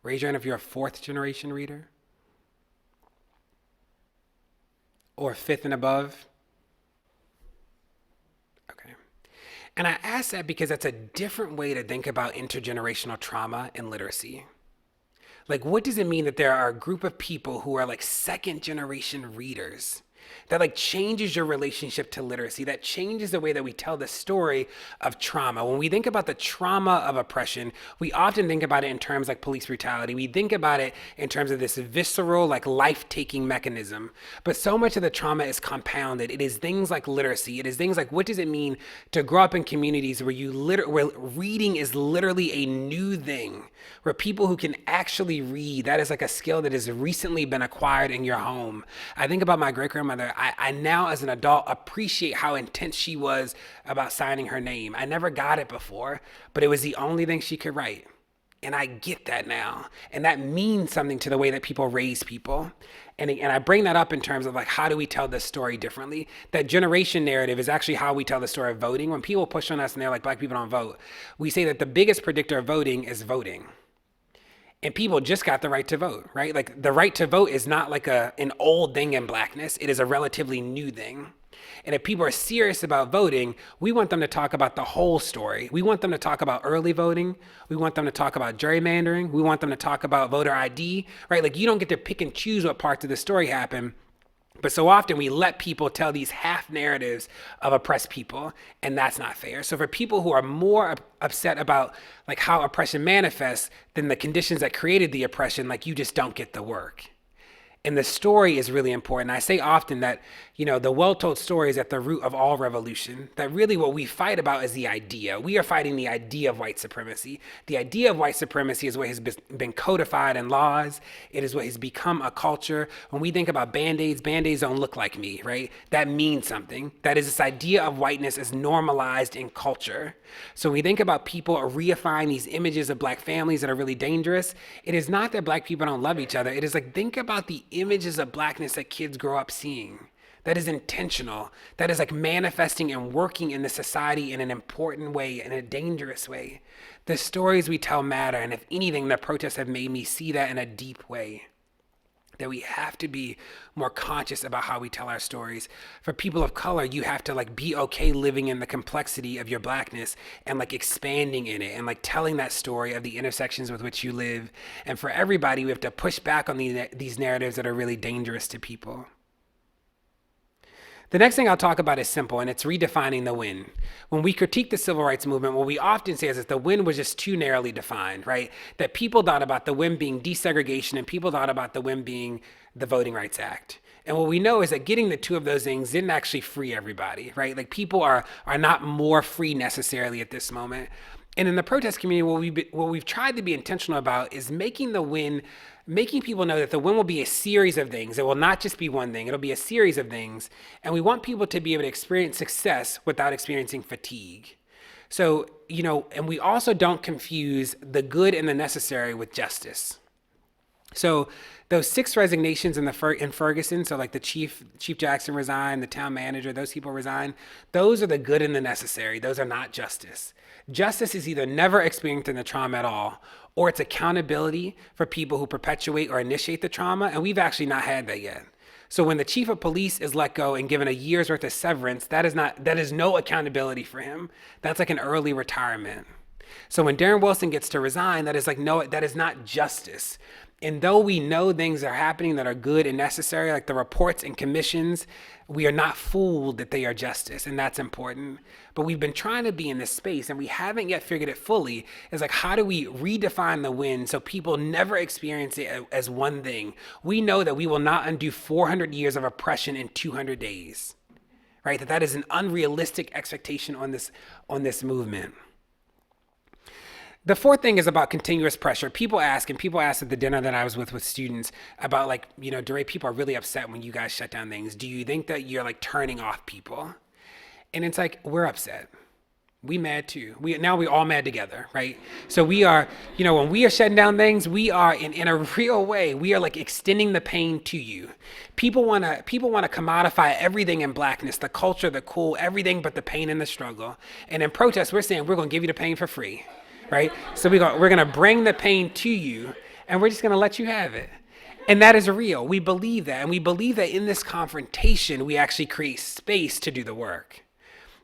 Raise your hand if you're a fourth generation reader. Or fifth and above. Okay. And I ask that because that's a different way to think about intergenerational trauma and literacy. Like, what does it mean that there are a group of people who are like second generation readers? That like changes your relationship to literacy, that changes the way that we tell the story of trauma. When we think about the trauma of oppression, we often think about it in terms like police brutality. We think about it in terms of this visceral, like life-taking mechanism. But so much of the trauma is compounded. It is things like literacy. It is things like, what does it mean to grow up in communities where where reading is literally a new thing, where people who can actually read, that is like a skill that has recently been acquired in your home. I think about my great-grandmother. I now, as an adult, appreciate how intense she was about signing her name. I never got it before, but it was the only thing she could write. And I get that now. And that means something to the way that people raise people. And I bring that up in terms of like, how do we tell this story differently? That generation narrative is actually how we tell the story of voting. When people push on us and they're like, black people don't vote, we say that the biggest predictor of voting is voting. And people just got the right to vote, right? Like the right to vote is not like an old thing in blackness. It is a relatively new thing. And if people are serious about voting, we want them to talk about the whole story. We want them to talk about early voting. We want them to talk about gerrymandering. We want them to talk about voter ID, right? Like you don't get to pick and choose what parts of the story happen. But so often we let people tell these half narratives of oppressed people, and that's not fair. So for people who are more upset about like how oppression manifests than the conditions that created the oppression, like you just don't get the work. And the story is really important. I say often that, the well-told story is at the root of all revolution, that really what we fight about is the idea. We are fighting the idea of white supremacy. The idea of white supremacy is what has been codified in laws. It is what has become a culture. When we think about Band-Aids don't look like me, right? That means something. That is this idea of whiteness is normalized in culture. So when we think about people reifying these images of black families that are really dangerous, it is not that black people don't love each other. It is like, think about the images of blackness that kids grow up seeing. That is intentional. That is like manifesting and working in the society in an important way, in a dangerous way. The stories we tell matter, and if anything, the protests have made me see that in a deep way. That we have to be more conscious about how we tell our stories. For people of color, you have to like be okay living in the complexity of your blackness and like expanding in it and like telling that story of the intersections with which you live. And for everybody, we have to push back on these narratives that are really dangerous to people. The next thing I'll talk about is simple, and it's redefining the win. When we critique the civil rights movement, what we often say is that the win was just too narrowly defined, right? That people thought about the win being desegregation and people thought about the win being the Voting Rights Act. And what we know is that getting the two of those things didn't actually free everybody, right? Like people are not more free necessarily at this moment. And in the protest community, what we've tried to be intentional about is making people know that the win will be a series of things. It will not just be one thing. It'll be a series of things. And we want people to be able to experience success without experiencing fatigue. So, and we also don't confuse the good and the necessary with justice. So those 6 resignations in Ferguson, so like the Chief Jackson resigned, the town manager, those people resigned, those are the good and the necessary. Those are not justice. Justice is either never experiencing the trauma at all, or it's accountability for people who perpetuate or initiate the trauma, and we've actually not had that yet. So when the chief of police is let go and given a year's worth of severance, that is no accountability for him. That's like an early retirement. So when Darren Wilson gets to resign, that is like, no, that is not justice. And though we know things are happening that are good and necessary, like the reports and commissions, we are not fooled that they are justice, and that's important. But we've been trying to be in this space, and we haven't yet figured it fully. It's like, how do we redefine the win so people never experience it as one thing? We know that we will not undo 400 years of oppression in 200 days, right? That is an unrealistic expectation on this movement. The fourth thing is about continuous pressure. People ask at the dinner that I was with students about, like, DeRay, people are really upset when you guys shut down things. Do you think that you're like turning off people? And it's like, we're upset. We mad too. We all mad together, right? So we are, when we are shutting down things, we are in a real way, we are like extending the pain to you. People want to commodify everything in blackness, the culture, the cool, everything but the pain and the struggle. And in protest, we're saying we're going to give you the pain for free. Right? So we're going to bring the pain to you, and we're just going to let you have it. And that is real. We believe that. And we believe that in this confrontation, we actually create space to do the work.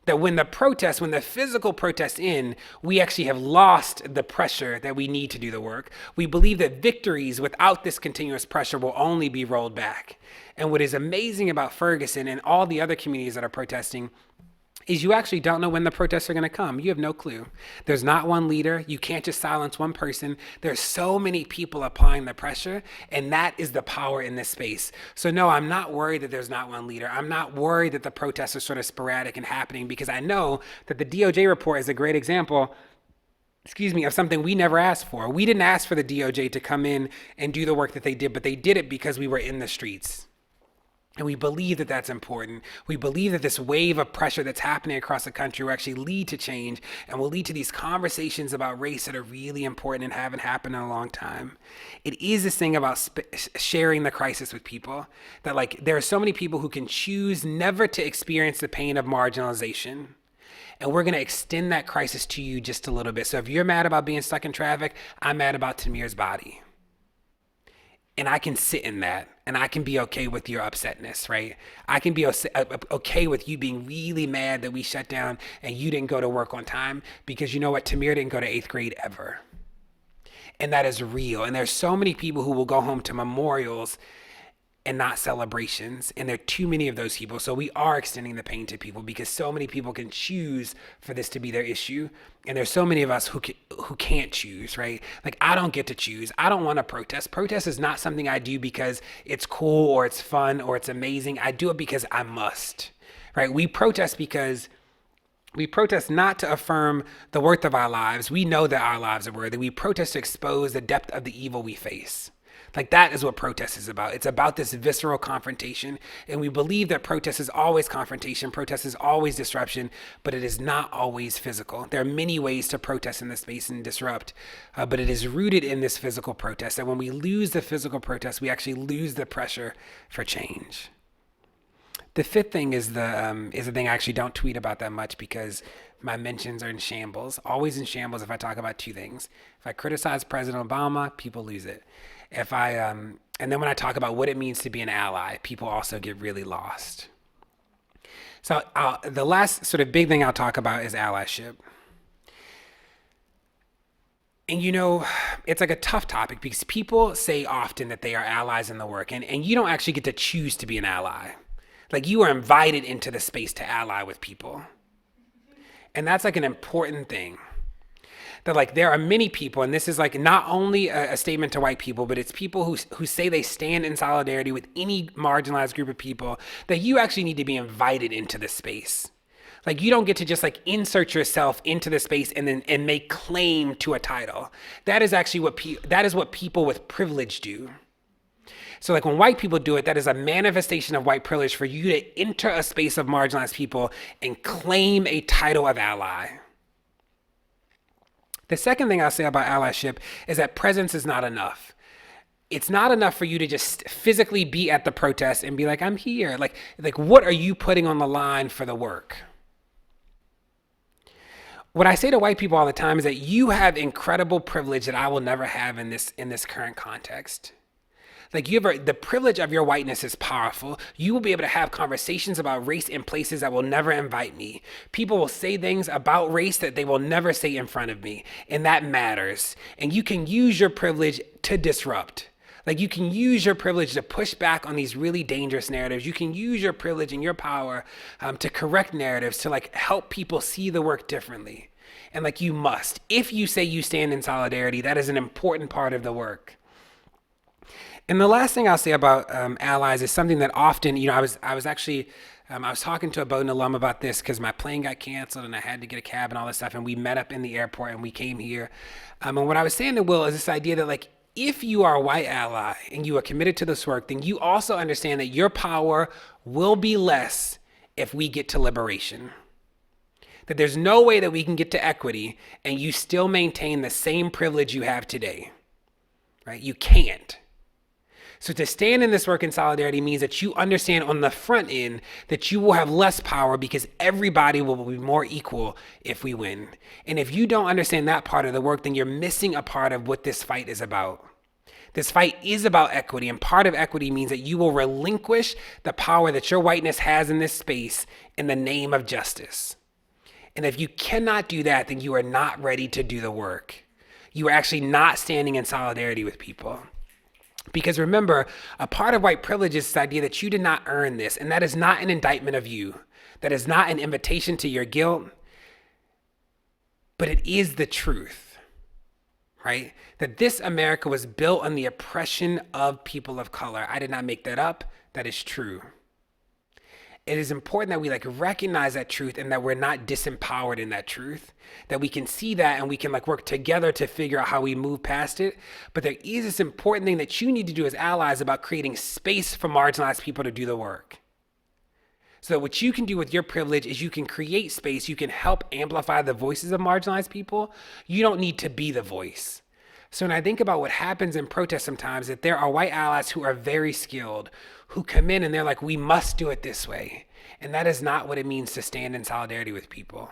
That when the physical protest end, we actually have lost the pressure that we need to do the work. We believe that victories without this continuous pressure will only be rolled back. And what is amazing about Ferguson and all the other communities that are protesting is you actually don't know when the protests are going to come. You have no clue. There's not one leader. You can't just silence one person. There's so many people applying the pressure, and that is the power in this space. So no, I'm not worried that there's not one leader. I'm not worried that the protests are sort of sporadic and happening, because I know that the DOJ report is a great example of something we never asked for. We didn't ask for the DOJ to come in and do the work that they did, but they did it because we were in the streets. And we believe that that's important. We believe that this wave of pressure that's happening across the country will actually lead to change and will lead to these conversations about race that are really important and haven't happened in a long time. It is this thing about sharing the crisis with people, that like there are so many people who can choose never to experience the pain of marginalization. And we're going to extend that crisis to you just a little bit. So if you're mad about being stuck in traffic, I'm mad about Tamir's body. And I can sit in that, and I can be okay with your upsetness, right? I can be okay with you being really mad that we shut down and you didn't go to work on time, because you know what? Tamir didn't go to 8th grade ever. And that is real. And there's so many people who will go home to memorials and not celebrations. And there are too many of those people. So we are extending the pain to people, because so many people can choose for this to be their issue. And there's so many of us who can't choose, right? Like, I don't get to choose. I don't want to protest. Protest is not something I do because it's cool or it's fun or it's amazing. I do it because I must, right? We protest not to affirm the worth of our lives. We know that our lives are worthy. We protest to expose the depth of the evil we face. Like, that is what protest is about. It's about this visceral confrontation. And we believe that protest is always confrontation. Protest is always disruption, but it is not always physical. There are many ways to protest in this space and disrupt, but it is rooted in this physical protest. And when we lose the physical protest, we actually lose the pressure for change. The fifth thing is the thing I actually don't tweet about that much, because my mentions are in shambles. Always in shambles if I talk about two things. If I criticize President Obama, people lose it. And then when I talk about what it means to be an ally, people also get really lost. So the last sort of big thing I'll talk about is allyship. And it's like a tough topic, because people say often that they are allies in the work, and you don't actually get to choose to be an ally. Like, you are invited into the space to ally with people. And that's like an important thing. That like there are many people, and this is like not only a statement to white people, but it's people who say they stand in solidarity with any marginalized group of people, that you actually need to be invited into this space. Like, you don't get to just like insert yourself into the space and make claim to a title. That is actually what people with privilege do. So like when white people do it, that is a manifestation of white privilege for you to enter a space of marginalized people and claim a title of ally. The second thing I'll say about allyship is that presence is not enough. It's not enough for you to just physically be at the protest and be like, I'm here. Like what are you putting on the line for the work? What I say to white people all the time is that you have incredible privilege that I will never have in this current context. Like the privilege of your whiteness is powerful. You will be able to have conversations about race in places that will never invite me. People will say things about race that they will never say in front of me. And that matters. And you can use your privilege to disrupt. Like you can use your privilege to push back on these really dangerous narratives. You can use your privilege and your power to correct narratives, to like help people see the work differently. And like you must. If you say you stand in solidarity, that is an important part of the work. And the last thing I'll say about allies is something that often, I was talking to a Bowdoin alum about this because my plane got canceled and I had to get a cab and all this stuff. And we met up in the airport and we came here. And what I was saying to Will is this idea that like, if you are a white ally and you are committed to this work, then you also understand that your power will be less if we get to liberation. That there's no way that we can get to equity and you still maintain the same privilege you have today, right? You can't. So to stand in this work in solidarity means that you understand on the front end that you will have less power because everybody will be more equal if we win. And if you don't understand that part of the work, then you're missing a part of what this fight is about. This fight is about equity, and part of equity means that you will relinquish the power that your whiteness has in this space in the name of justice. And if you cannot do that, then you are not ready to do the work. You are actually not standing in solidarity with people. Because remember, a part of white privilege is this idea that you did not earn this, and that is not an indictment of you. That is not an invitation to your guilt, but it is the truth, right? That this America was built on the oppression of people of color. I did not make that up. That is true. It is important that we recognize that truth and that we're not disempowered in that truth, that we can see that and we can work together to figure out how we move past it. But there is this important thing that you need to do as allies about creating space for marginalized people to do the work. So what you can do with your privilege is you can create space. You can help amplify the voices of marginalized people. You don't need to be the voice. So when I think about what happens in protests sometimes, that there are white allies who are very skilled, who come in and they're like, we must do it this way. And that is not what it means to stand in solidarity with people.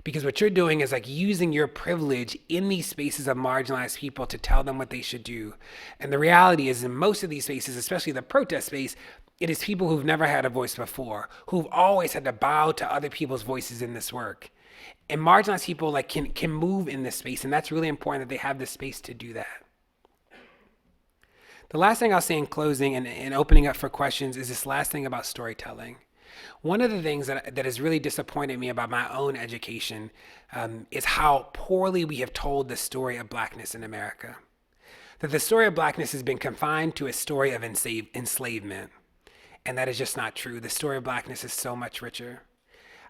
Because what you're doing is using your privilege in these spaces of marginalized people to tell them what they should do. And the reality is in most of these spaces, especially the protest space, it is people who've never had a voice before, who've always had to bow to other people's voices in this work. And marginalized people can move in this space, and that's really important that they have the space to do that. The last thing I'll say in closing and opening up for questions is this last thing about storytelling. One of the things that has really disappointed me about my own education is how poorly we have told the story of Blackness in America. That the story of Blackness has been confined to a story of enslavement, and that is just not true. The story of Blackness is so much richer.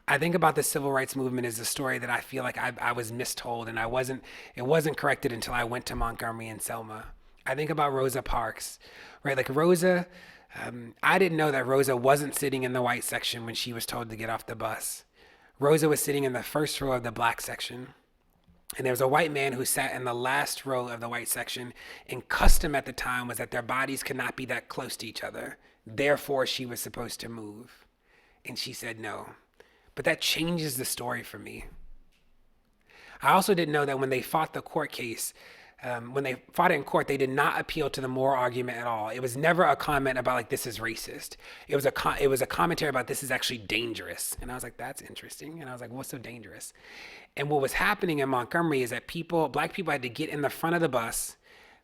I think about the civil rights movement as a story that I feel like I was mistold, and it wasn't corrected until I went to Montgomery and Selma. I think about Rosa Parks, right? Rosa, I didn't know that Rosa wasn't sitting in the white section when she was told to get off the bus. Rosa was sitting in the first row of the black section. And there was a white man who sat in the last row of the white section, and custom at the time was that their bodies could not be that close to each other. Therefore, she was supposed to move. And she said no. But that changes the story for me. I also didn't know that when they fought the court case, when they fought it in court, they did not appeal to the moral argument at all. It was never a comment about this is racist. It was a commentary about this is actually dangerous. And I was like, that's interesting. And I was like, what's so dangerous? And what was happening in Montgomery is that black people had to get in the front of the bus,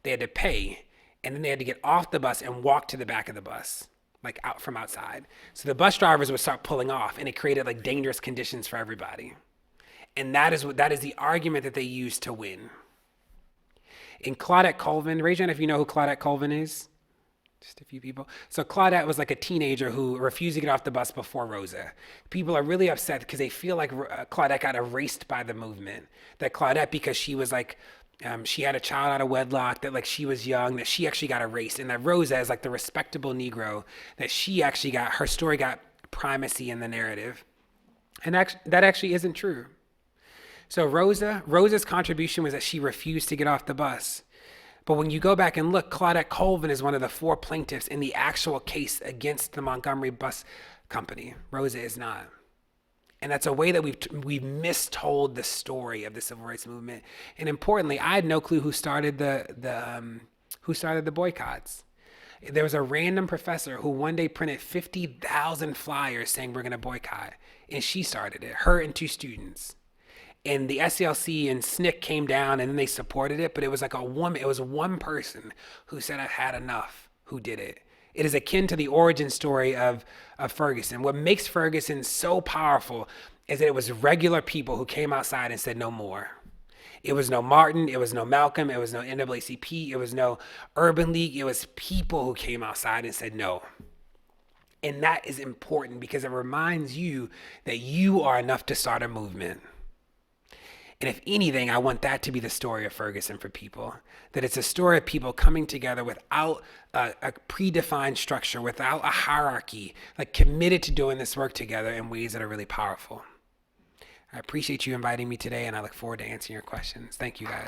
they had to pay, and then they had to get off the bus and walk to the back of the bus, out from outside. So the bus drivers would start pulling off, and it created dangerous conditions for everybody. And that is the argument that they used to win. In Claudette Colvin, raise your hand if you know who Claudette Colvin is. Just a few people. So Claudette was a teenager who refused to get off the bus before Rosa. People are really upset because they feel like Claudette got erased by the movement. That Claudette, because she was she had a child out of wedlock, that she was young, that she actually got erased. And that Rosa is the respectable Negro, that she actually her story got primacy in the narrative. And that actually isn't true. So Rosa's contribution was that she refused to get off the bus. But when you go back and look, Claudette Colvin is one of the 4 plaintiffs in the actual case against the Montgomery Bus Company. Rosa is not. And that's a way that we've mistold the story of the civil rights movement. And importantly, I had no clue who started the boycotts. There was a random professor who one day printed 50,000 flyers saying we're going to boycott. And she started it, her and two students. And the SCLC and SNCC came down and then they supported it. But it was like a woman, it was one person who said, I've had enough, who did it. It is akin to the origin story of Ferguson. What makes Ferguson so powerful is that it was regular people who came outside and said no more. It was no Martin, it was no Malcolm, it was no NAACP, it was no Urban League. It was people who came outside and said no. And that is important because it reminds you that you are enough to start a movement. And if anything, I want that to be the story of Ferguson for people. That it's a story of people coming together without a predefined structure, without a hierarchy, like committed to doing this work together in ways that are really powerful. I appreciate you inviting me today, and I look forward to answering your questions. Thank you, guys.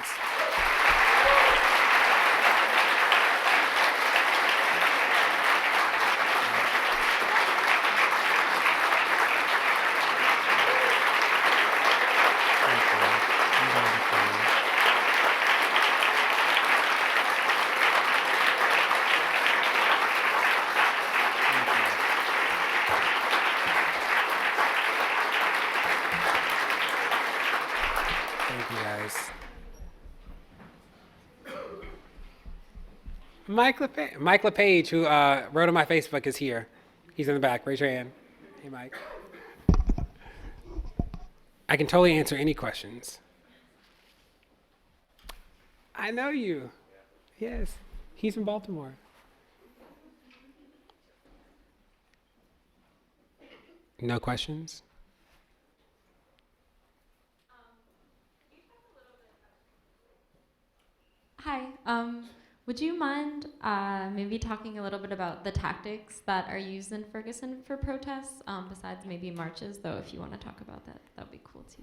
Thank you, guys. Mike LePage, who wrote on my Facebook, is here. He's in the back. Raise your hand. Hey, Mike. I can totally answer any questions. I know you. Yes. He's from Baltimore. No questions? Hi. Would you mind maybe talking a little bit about the tactics that are used in Ferguson for protests, besides maybe marches, though, if you want to talk about that, that would be cool too.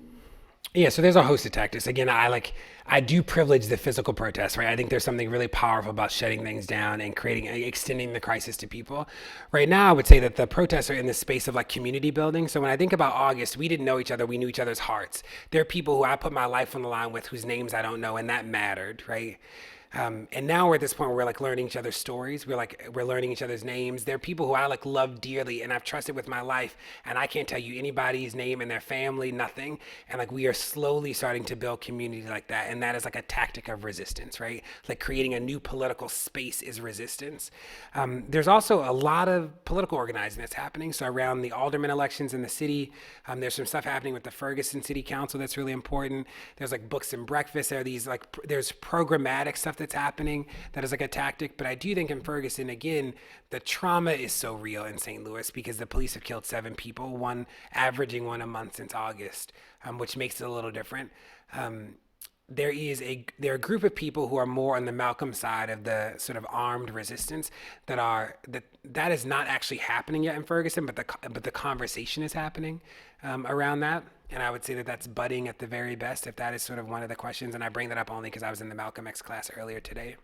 Yeah, so there's a host of tactics. Again, I do privilege the physical protest, right? I think there's something really powerful about shutting things down and extending the crisis to people. Right now, I would say that the protests are in the space of like community building. So when I think about August, we didn't know each other. We knew each other's hearts. There are people who I put my life on the line with whose names I don't know, and that mattered, right? And now we're at this point where we're like learning each other's stories. We're learning each other's names. There are people who I like love dearly and I've trusted with my life, and I can't tell you anybody's name and their family, nothing. And like we are slowly starting to build community like that. And that is like a tactic of resistance, right? Like creating a new political space is resistance. There's also a lot of political organizing that's happening. So around the alderman elections in the city, there's some stuff happening with the Ferguson City Council that's really important. There's like books and breakfast. There's programmatic stuff that's happening that is like a tactic. But I do think in Ferguson, again, the trauma is so real in St. Louis because the police have killed 7 people, averaging one a month since August, which makes it a little different. There are a group of people who are more on the Malcolm side of the sort of armed resistance that is not actually happening yet in Ferguson, but the conversation is happening around that. And I would say that that's budding at the very best, if that is sort of one of the questions. And I bring that up only because I was in the Malcolm X class earlier today.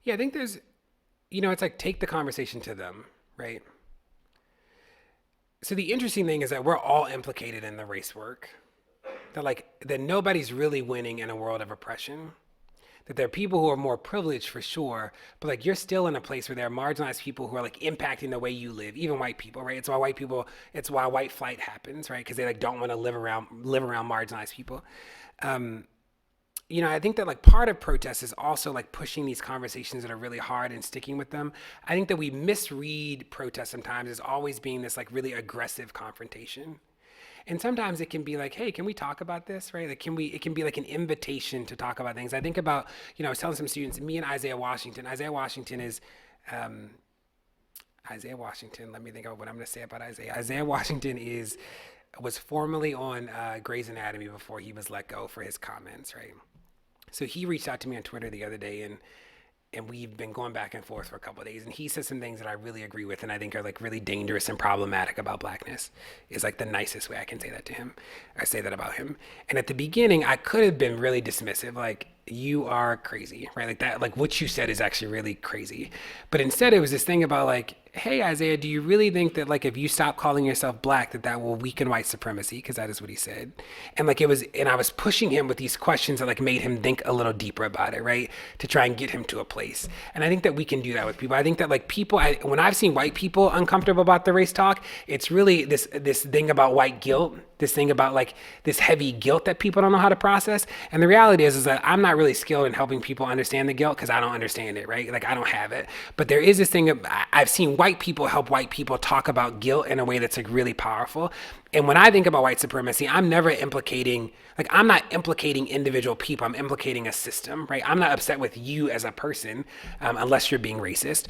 Yeah, I think it's like take the conversation to them, right? So the interesting thing is that we're all implicated in the race work. That nobody's really winning in a world of oppression. That there are people who are more privileged for sure, but like you're still in a place where there are marginalized people who are like impacting the way you live, even white people, right? It's why white flight happens, right? Because they like don't want to live around marginalized people. I think that like part of protest is also like pushing these conversations that are really hard and sticking with them. I think that we misread protest sometimes as always being this like really aggressive confrontation. And sometimes it can be like, hey, can we talk about this, right? Like, it can be like an invitation to talk about things. I think about, I was telling some students, me and Isaiah Washington is, let me think about what I'm going to say about Isaiah. Isaiah Washington was formerly on Grey's Anatomy before he was let go for his comments, right? So he reached out to me on Twitter the other day, and we've been going back and forth for a couple of days. And he said some things that I really agree with and I think are like really dangerous and problematic about blackness, is like the nicest way I can say that to him. I say that about him. And at the beginning, I could have been really dismissive, like, you are crazy, right? Like that, like what you said is actually really crazy. But instead it was this thing about like, hey, Isaiah, do you really think that like if you stop calling yourself black, that will weaken white supremacy? Because that is what he said. And like and I was pushing him with these questions that like made him think a little deeper about it, right? To try and get him to a place. And I think that we can do that with people. I think that like people, when I've seen white people uncomfortable about the race talk, it's really this thing about white guilt, this thing about like this heavy guilt that people don't know how to process. And the reality is that I'm not really skilled in helping people understand the guilt because I don't understand it, right? Like I don't have it. But there is this thing of, I've seen white people help white people talk about guilt in a way that's like really powerful. And when I think about white supremacy, I'm not implicating individual people. I'm implicating a system, right? I'm not upset with you as a person, unless you're being racist.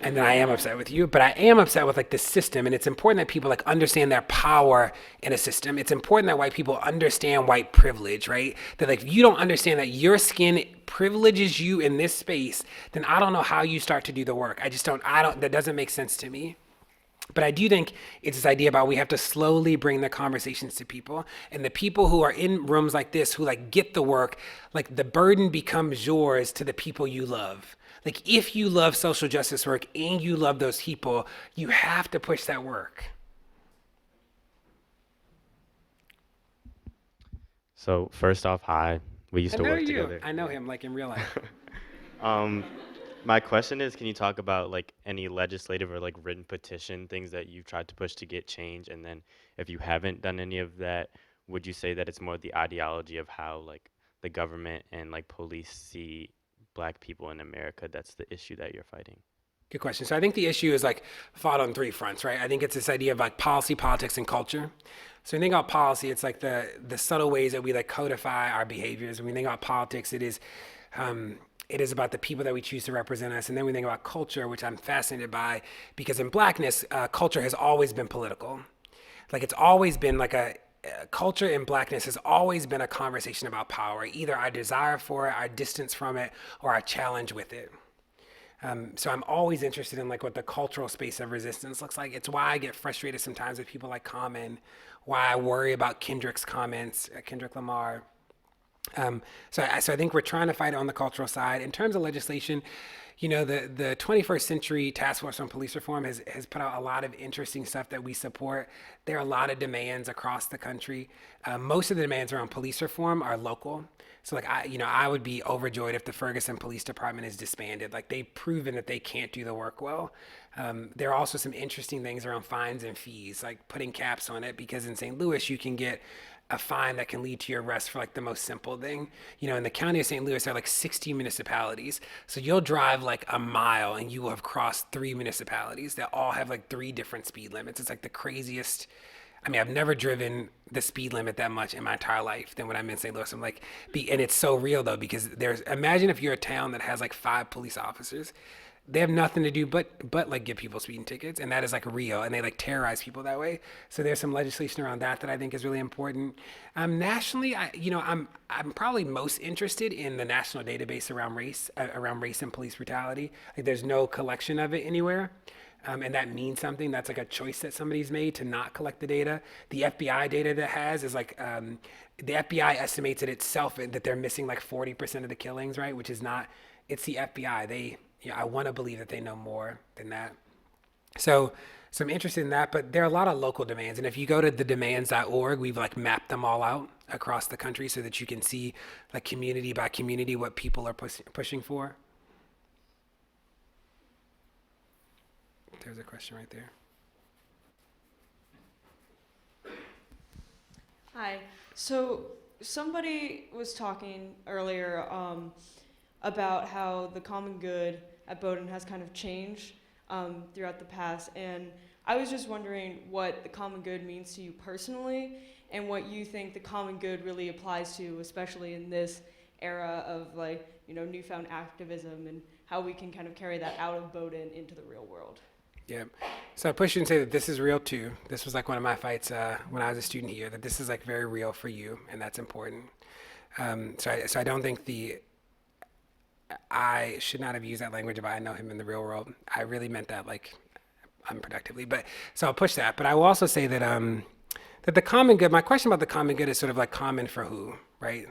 And then I am upset with you, but I am upset with like the system. And it's important that people like understand their power in a system. It's important that white people understand white privilege, right? That like, if you don't understand that your skin privileges you in this space, then I don't know how you start to do the work. That doesn't make sense to me. But I do think it's this idea about we have to slowly bring the conversations to people, and the people who are in rooms like this, who like get the work, like the burden becomes yours to the people you love. Like if you love social justice work and you love those people, you have to push that work. So first off, hi. We used to I know work you. together. I know him like in real life. My question is, can you talk about like any legislative or like written petition things that you've tried to push to get change? And then if you haven't done any of that, would you say that it's more the ideology of how like the government and like police see Black people in America that's the issue that you're fighting? Good question. So I think the issue is like fought on three fronts, right? I think it's this idea of like policy, politics, and culture. So when you think about policy, it's like the subtle ways that we like codify our behaviors. When we think about politics, it is about the people that we choose to represent us. And then we think about culture, which I'm fascinated by, because in Blackness, culture has always been political. Like it's always been like culture in Blackness has always been a conversation about power, either our desire for it, our distance from it, or our challenge with it. So I'm always interested in like what the cultural space of resistance looks like. It's why I get frustrated sometimes with people like Common, why I worry about Kendrick's comments, Kendrick Lamar. So I think we're trying to fight it on the cultural side. In terms of legislation, you know, the 21st Century Task Force on Police Reform has put out a lot of interesting stuff that we support. There are a lot of demands across the country. Most of the demands around police reform are local. So like I would be overjoyed if the Ferguson Police Department is disbanded. Like they've proven that they can't do the work well. There are also some interesting things around fines and fees, like putting caps on it, because in St. Louis you can get a fine that can lead to your arrest for like the most simple thing. You know, in the county of St. Louis, there are like 60 municipalities. So you'll drive like a mile and you will have crossed 3 municipalities that all have like 3 different speed limits. It's like the craziest. I mean, I've never driven the speed limit that much in my entire life than when I'm in St. Louis. I'm like, and it's so real though, because imagine if you're a town that has like 5 police officers. They have nothing to do but like give people speeding tickets, and that is like real, and they like terrorize people that way. So there's some legislation around that I think is really important. Nationally, I'm probably most interested in the national database around race and police brutality. Like there's no collection of it anywhere. And that means something. That's like a choice that somebody's made to not collect the data. The FBI data that has is like, the FBI estimates it itself that they're missing like 40% of the killings, right? Which is not, it's the FBI. I want to believe that they know more than that. So I'm interested in that, but there are a lot of local demands. And if you go to thedemands.org, we've like mapped them all out across the country so that you can see like community by community what people are pushing for. There's a question right there. Hi. So somebody was talking earlier about how the common good at Bowdoin has kind of changed throughout the past, and I was just wondering what the common good means to you personally, and what you think the common good really applies to, especially in this era of like, newfound activism, and how we can kind of carry that out of Bowdoin into the real world. Yeah. So I push you and say that this is real too. This was like one of my fights when I was a student here, that this is like very real for you, and that's important. So I don't think I should not have used that language if I know him in the real world. I really meant that like unproductively, but so I'll push that. But I will also say that that the common good. My question about the common good is sort of like common for who, right?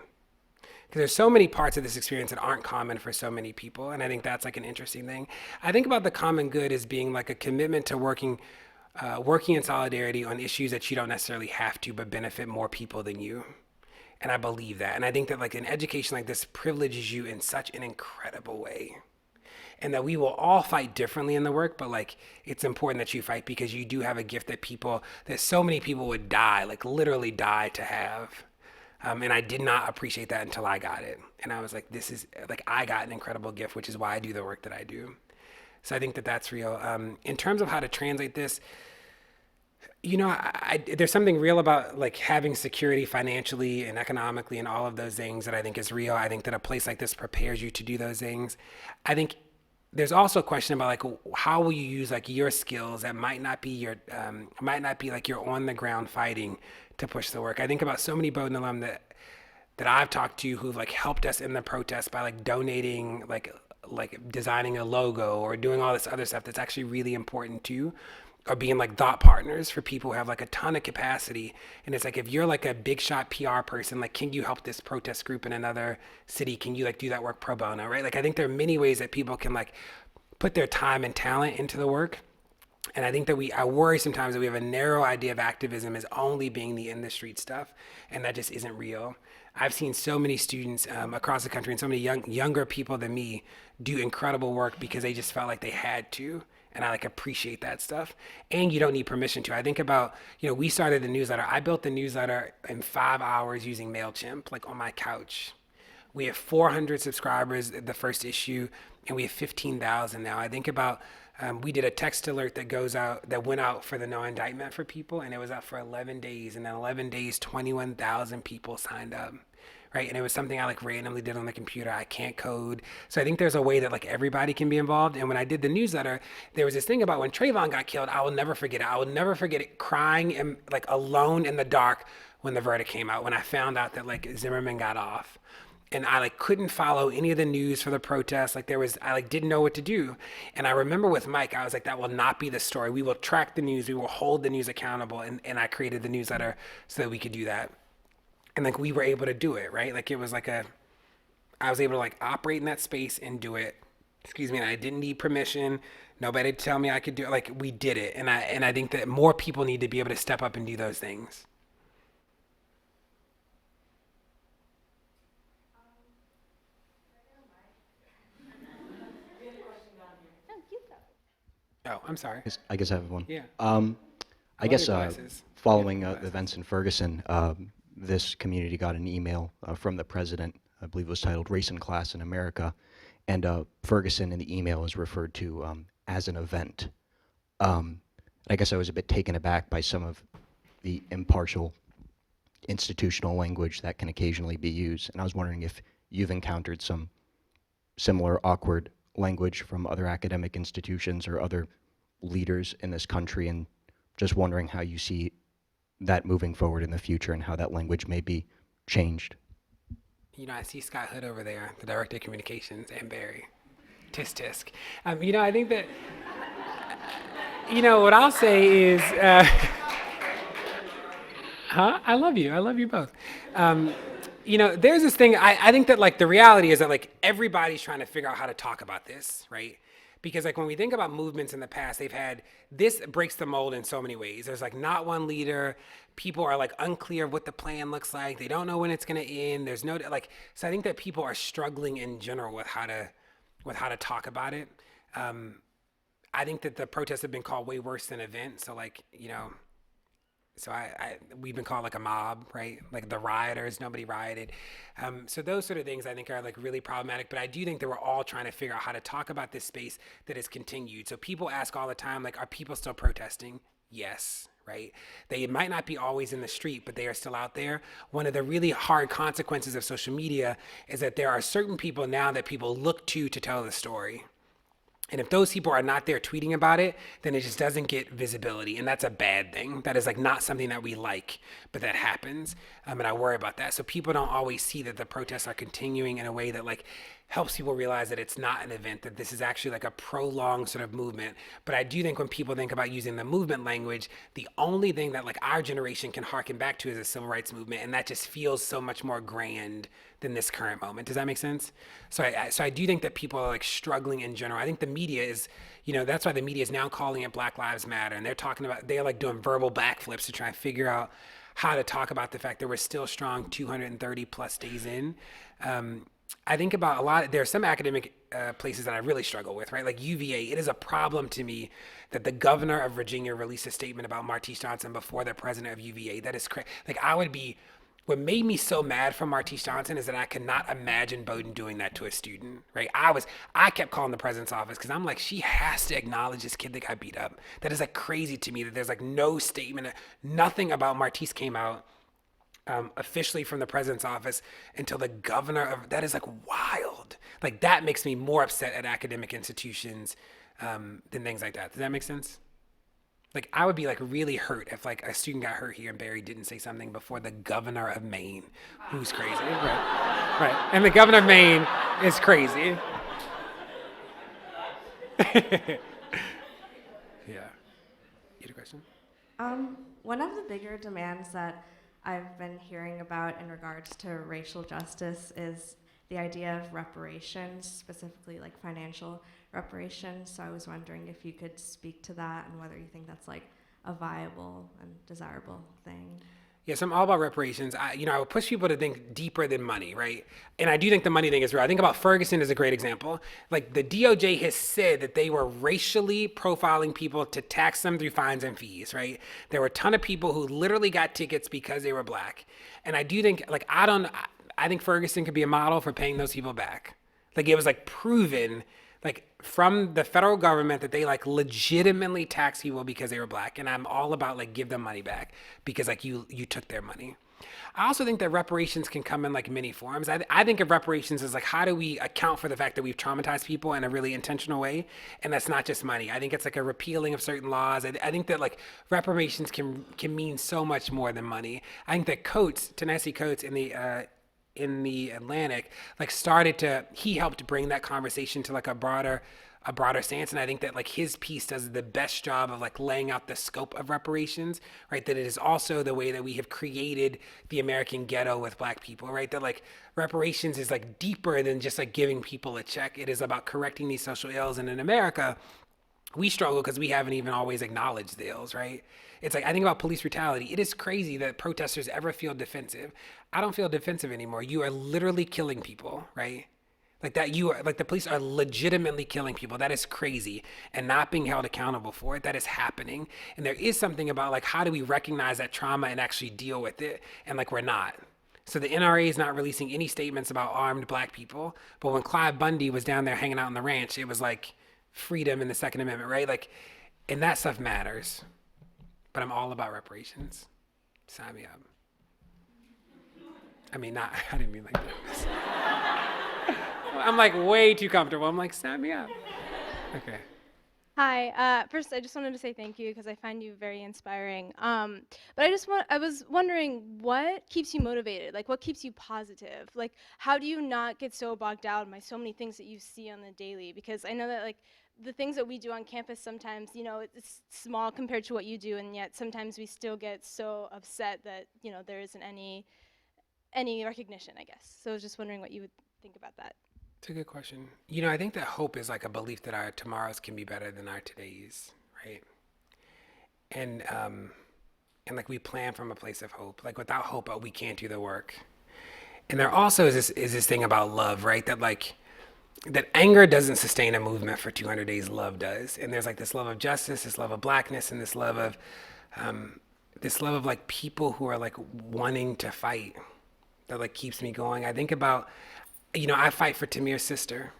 Because there's so many parts of this experience that aren't common for so many people, and I think that's like an interesting thing. I think about the common good as being like a commitment to working in solidarity on issues that you don't necessarily have to, but benefit more people than you. And I believe that. And I think that like an education like this privileges you in such an incredible way. And that we will all fight differently in the work, but like it's important that you fight because you do have a gift that so many people would die, like literally die to have. And I did not appreciate that until I got it. And I was like, this is like, I got an incredible gift, which is why I do the work that I do. So I think that that's real. In terms of how to translate this, you know, there's something real about like having security financially and economically and all of those things that I think is real. I think that a place like this prepares you to do those things. I think there's also a question about like how will you use like your skills that might not be like you're on the ground fighting to push the work. I think about so many Bowdoin alum that I've talked to who've like helped us in the protest by like donating, like designing a logo or doing all this other stuff that's actually really important too, or being like thought partners for people who have like a ton of capacity. And it's like, if you're like a big shot PR person, like, can you help this protest group in another city? Can you like do that work pro bono, right? Like, I think there are many ways that people can like put their time and talent into the work. And I think that I worry sometimes that we have a narrow idea of activism as only being the in the street stuff. And that just isn't real. I've seen so many students across the country and so many younger people than me do incredible work because they just felt like they had to. And I like appreciate that stuff. And you don't need permission to. I think about, you know, we started the newsletter. I built the newsletter in 5 hours using MailChimp, like on my couch. We have 400 subscribers at the first issue, and we have 15,000 now. I think about, we did a text alert that went out for the no indictment for people, and it was out for 11 days. And in 11 days, 21,000 people signed up. Right. And it was something I like randomly did on the computer. I can't code. So I think there's a way that like everybody can be involved. And when I did the newsletter, there was this thing about when Trayvon got killed. I will never forget it. I will never forget it, crying and like alone in the dark when the verdict came out, when I found out that like Zimmerman got off. And I like couldn't follow any of the news for the protest. I like didn't know what to do. And I remember with Mike, I was like, that will not be the story. We will track the news. We will hold the news accountable. And I created the newsletter so that we could do that. And like we were able to do it, right? Like it was like I was able to like operate in that space and do it. And I didn't need permission. Nobody to tell me I could do it. Like we did it. And I think that more people need to be able to step up and do those things. Oh, I'm sorry. I guess I have one. Yeah. I guess glasses. following the events in Ferguson, this community got an email from the president. I believe it was titled "Race and Class in America," and Ferguson in the email is referred to as an event. I guess I was a bit taken aback by some of the impartial institutional language that can occasionally be used, and I was wondering if you've encountered some similar awkward language from other academic institutions or other leaders in this country, and just wondering how you see that moving forward in the future and how that language may be changed. You know, I see Scott Hood over there, the director of communications, and Barry. Tisk tisk. You know, I think that, you know, what I'll say is, I love you both. You know, there's this thing, I think that like the reality is that like everybody's trying to figure out how to talk about this, right? Because like when we think about movements in the past, this breaks the mold in so many ways. There's like not one leader. People are like unclear what the plan looks like. They don't know when it's going to end. There's no like, so I think that people are struggling in general with how to talk about it. I think that the protests have been called way worse than events. So like, you know, so we've been called like a mob, right? Like the rioters, nobody rioted. So those sort of things I think are like really problematic, but I do think that we're all trying to figure out how to talk about this space that has continued. So people ask all the time, like, are people still protesting? Yes, right? They might not be always in the street, but they are still out there. One of the really hard consequences of social media is that there are certain people now that people look to tell the story. And if those people are not there tweeting about it, then it just doesn't get visibility. And that's a bad thing. That is like not something that we like, but that happens. And I worry about that. So people don't always see that the protests are continuing in a way that like helps people realize that it's not an event, that this is actually like a prolonged sort of movement. But I do think when people think about using the movement language, the only thing that like our generation can harken back to is the civil rights movement. And that just feels so much more grand than this current moment. Does that make sense? So I do think that people are like struggling in general. I think the media is, that's why the media is now calling it Black Lives Matter. And they're like doing verbal backflips to try and figure out how to talk about the fact that we're still strong 230 plus days in. I think about there are some academic places that I really struggle with, right? Like UVA, it is a problem to me that the governor of Virginia released a statement about Martise Johnson before the president of UVA. That is crazy. Like what made me so mad for Martise Johnson is that I could not imagine Bowdoin doing that to a student, right? I kept calling the president's office because I'm like, she has to acknowledge this kid that got beat up. That is like crazy to me that there's like no statement, nothing about Martise came out officially from the president's office until the governor of, that is like wild. Like that makes me more upset at academic institutions than things like that. Does that make sense? Like I would be like really hurt if like a student got hurt here and Barry didn't say something before the governor of Maine, who's crazy, right? Right, and the governor of Maine is crazy. Yeah. You had a question? One of the bigger demands that I've been hearing about in regards to racial justice is the idea of reparations, specifically like financial reparations. So I was wondering if you could speak to that and whether you think that's like a viable and desirable thing. Yes, I'm all about reparations. I would push people to think deeper than money, right? And I do think the money thing is real. I think about Ferguson as a great example. Like the DOJ has said that they were racially profiling people to tax them through fines and fees, right? There were a ton of people who literally got tickets because they were black. And I do think, like, I think Ferguson could be a model for paying those people back. Like it was like proven like from the federal government that they like legitimately tax people because they were black. And I'm all about like give them money back because like you took their money. I also think that reparations can come in like many forms. I think of reparations as like how do we account for the fact that we've traumatized people in a really intentional way, and that's not just money. I think it's like a repealing of certain laws. I think that like reparations can mean so much more than money. I think that Ta-Nehisi Coates in the Atlantic, like he helped bring that conversation to like a broader stance. And I think that like his piece does the best job of like laying out the scope of reparations, right? That it is also the way that we have created the American ghetto with black people, right? That like reparations is like deeper than just like giving people a check. It is about correcting these social ills. And in America, we struggle because we haven't even always acknowledged the ills, right? It's like, I think about police brutality. It is crazy that protesters ever feel defensive. I don't feel defensive anymore. You are literally killing people, right? Like that the police are legitimately killing people. That is crazy. And not being held accountable for it, that is happening. And there is something about like, how do we recognize that trauma and actually deal with it? And like, we're not. So the NRA is not releasing any statements about armed black people. But when Clive Bundy was down there hanging out on the ranch, it was like freedom in the Second Amendment, right? Like, and that stuff matters. But I'm all about reparations. Sign me up. I mean, I didn't mean like that. I'm like way too comfortable. I'm like, sign me up. Okay. Hi. First, I just wanted to say thank you because I find you very inspiring. But I was wondering what keeps you motivated? Like, what keeps you positive? Like, how do you not get so bogged down by so many things that you see on the daily? Because I know that like the things that we do on campus sometimes, it's small compared to what you do, and yet sometimes we still get so upset that there isn't any recognition, I guess. So I was just wondering what you would think about that. It's a good question. I think that hope is like a belief that our tomorrows can be better than our todays, right? And like we plan from a place of hope. Like without hope, we can't do the work. And there also is this thing about love, right? That anger doesn't sustain a movement for 200 days. Love does. And there's like this love of justice, this love of blackness, and this love of like people who are like wanting to fight. That like keeps me going. I think about, I fight for Tamir's sister.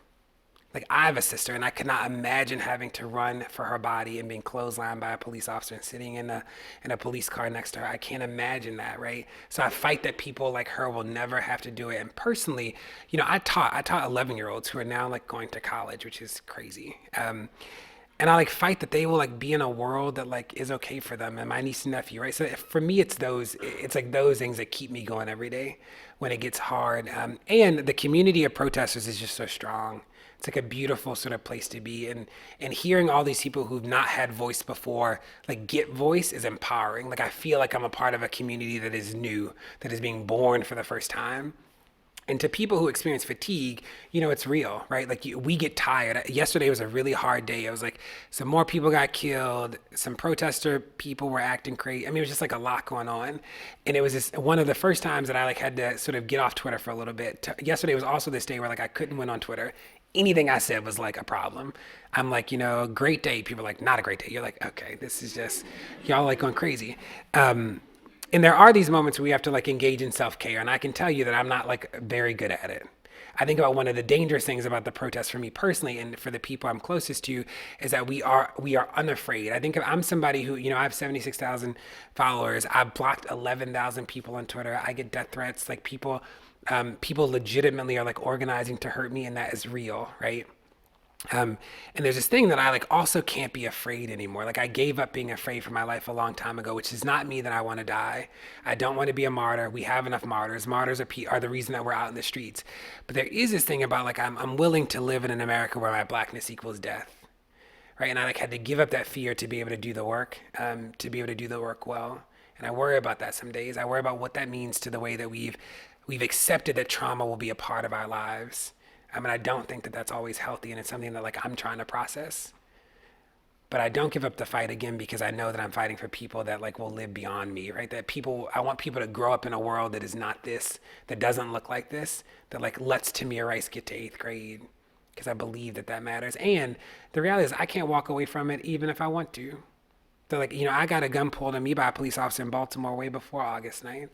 Like, I have a sister, and I could not imagine having to run for her body and being clotheslined by a police officer and sitting in a police car next to her. I can't imagine that, right? So I fight that people like her will never have to do it. And personally, I taught 11-year-olds who are now like going to college, which is crazy. And I like fight that they will like be in a world that like is okay for them, and my niece and nephew, right? So for me, it's like those things that keep me going every day when it gets hard. And the community of protesters is just so strong. It's like a beautiful sort of place to be, and hearing all these people who've not had voice before like get voice is empowering. Like, I feel like I'm a part of a community that is new, that is being born for the first time. And to people who experience fatigue, it's real, right? Like, we get tired. Yesterday was a really hard day. It was like some more people got killed. Some protester people were acting crazy. I mean, it was just like a lot going on. And it was just one of the first times that I like had to sort of get off Twitter for a little bit. Yesterday was also this day where like I couldn't win on Twitter. Anything I said was like a problem. I'm like, great day. People are like, not a great day. You're like, okay, this is just, y'all like going crazy. And there are these moments where we have to like engage in self-care. And I can tell you that I'm not like very good at it. I think about one of the dangerous things about the protests for me personally and for the people I'm closest to is that we are unafraid. I think I'm somebody who, I have 76,000 followers. I've blocked 11,000 people on Twitter. I get death threats. Like, people legitimately are like organizing to hurt me, and that is real, right? And there's this thing that I like also can't be afraid anymore. Like, I gave up being afraid for my life a long time ago, which does not mean that I want to die. I don't want to be a martyr. We have enough martyrs. Martyrs are the reason that we're out in the streets. But there is this thing about like, I'm willing to live in an America where my blackness equals death, right? And I like had to give up that fear to be able to do the work, to be able to do the work well. And I worry about that some days. I worry about what that means to the way that we've accepted that trauma will be a part of our lives. I mean, I don't think that that's always healthy, and it's something that like I'm trying to process. But I don't give up the fight again, because I know that I'm fighting for people that like will live beyond me, right? I want people to grow up in a world that is not this, that doesn't look like this, that like lets Tamir Rice get to 8th grade, because I believe that matters. And the reality is I can't walk away from it even if I want to. So like, I got a gun pulled on me by a police officer in Baltimore way before August 9th.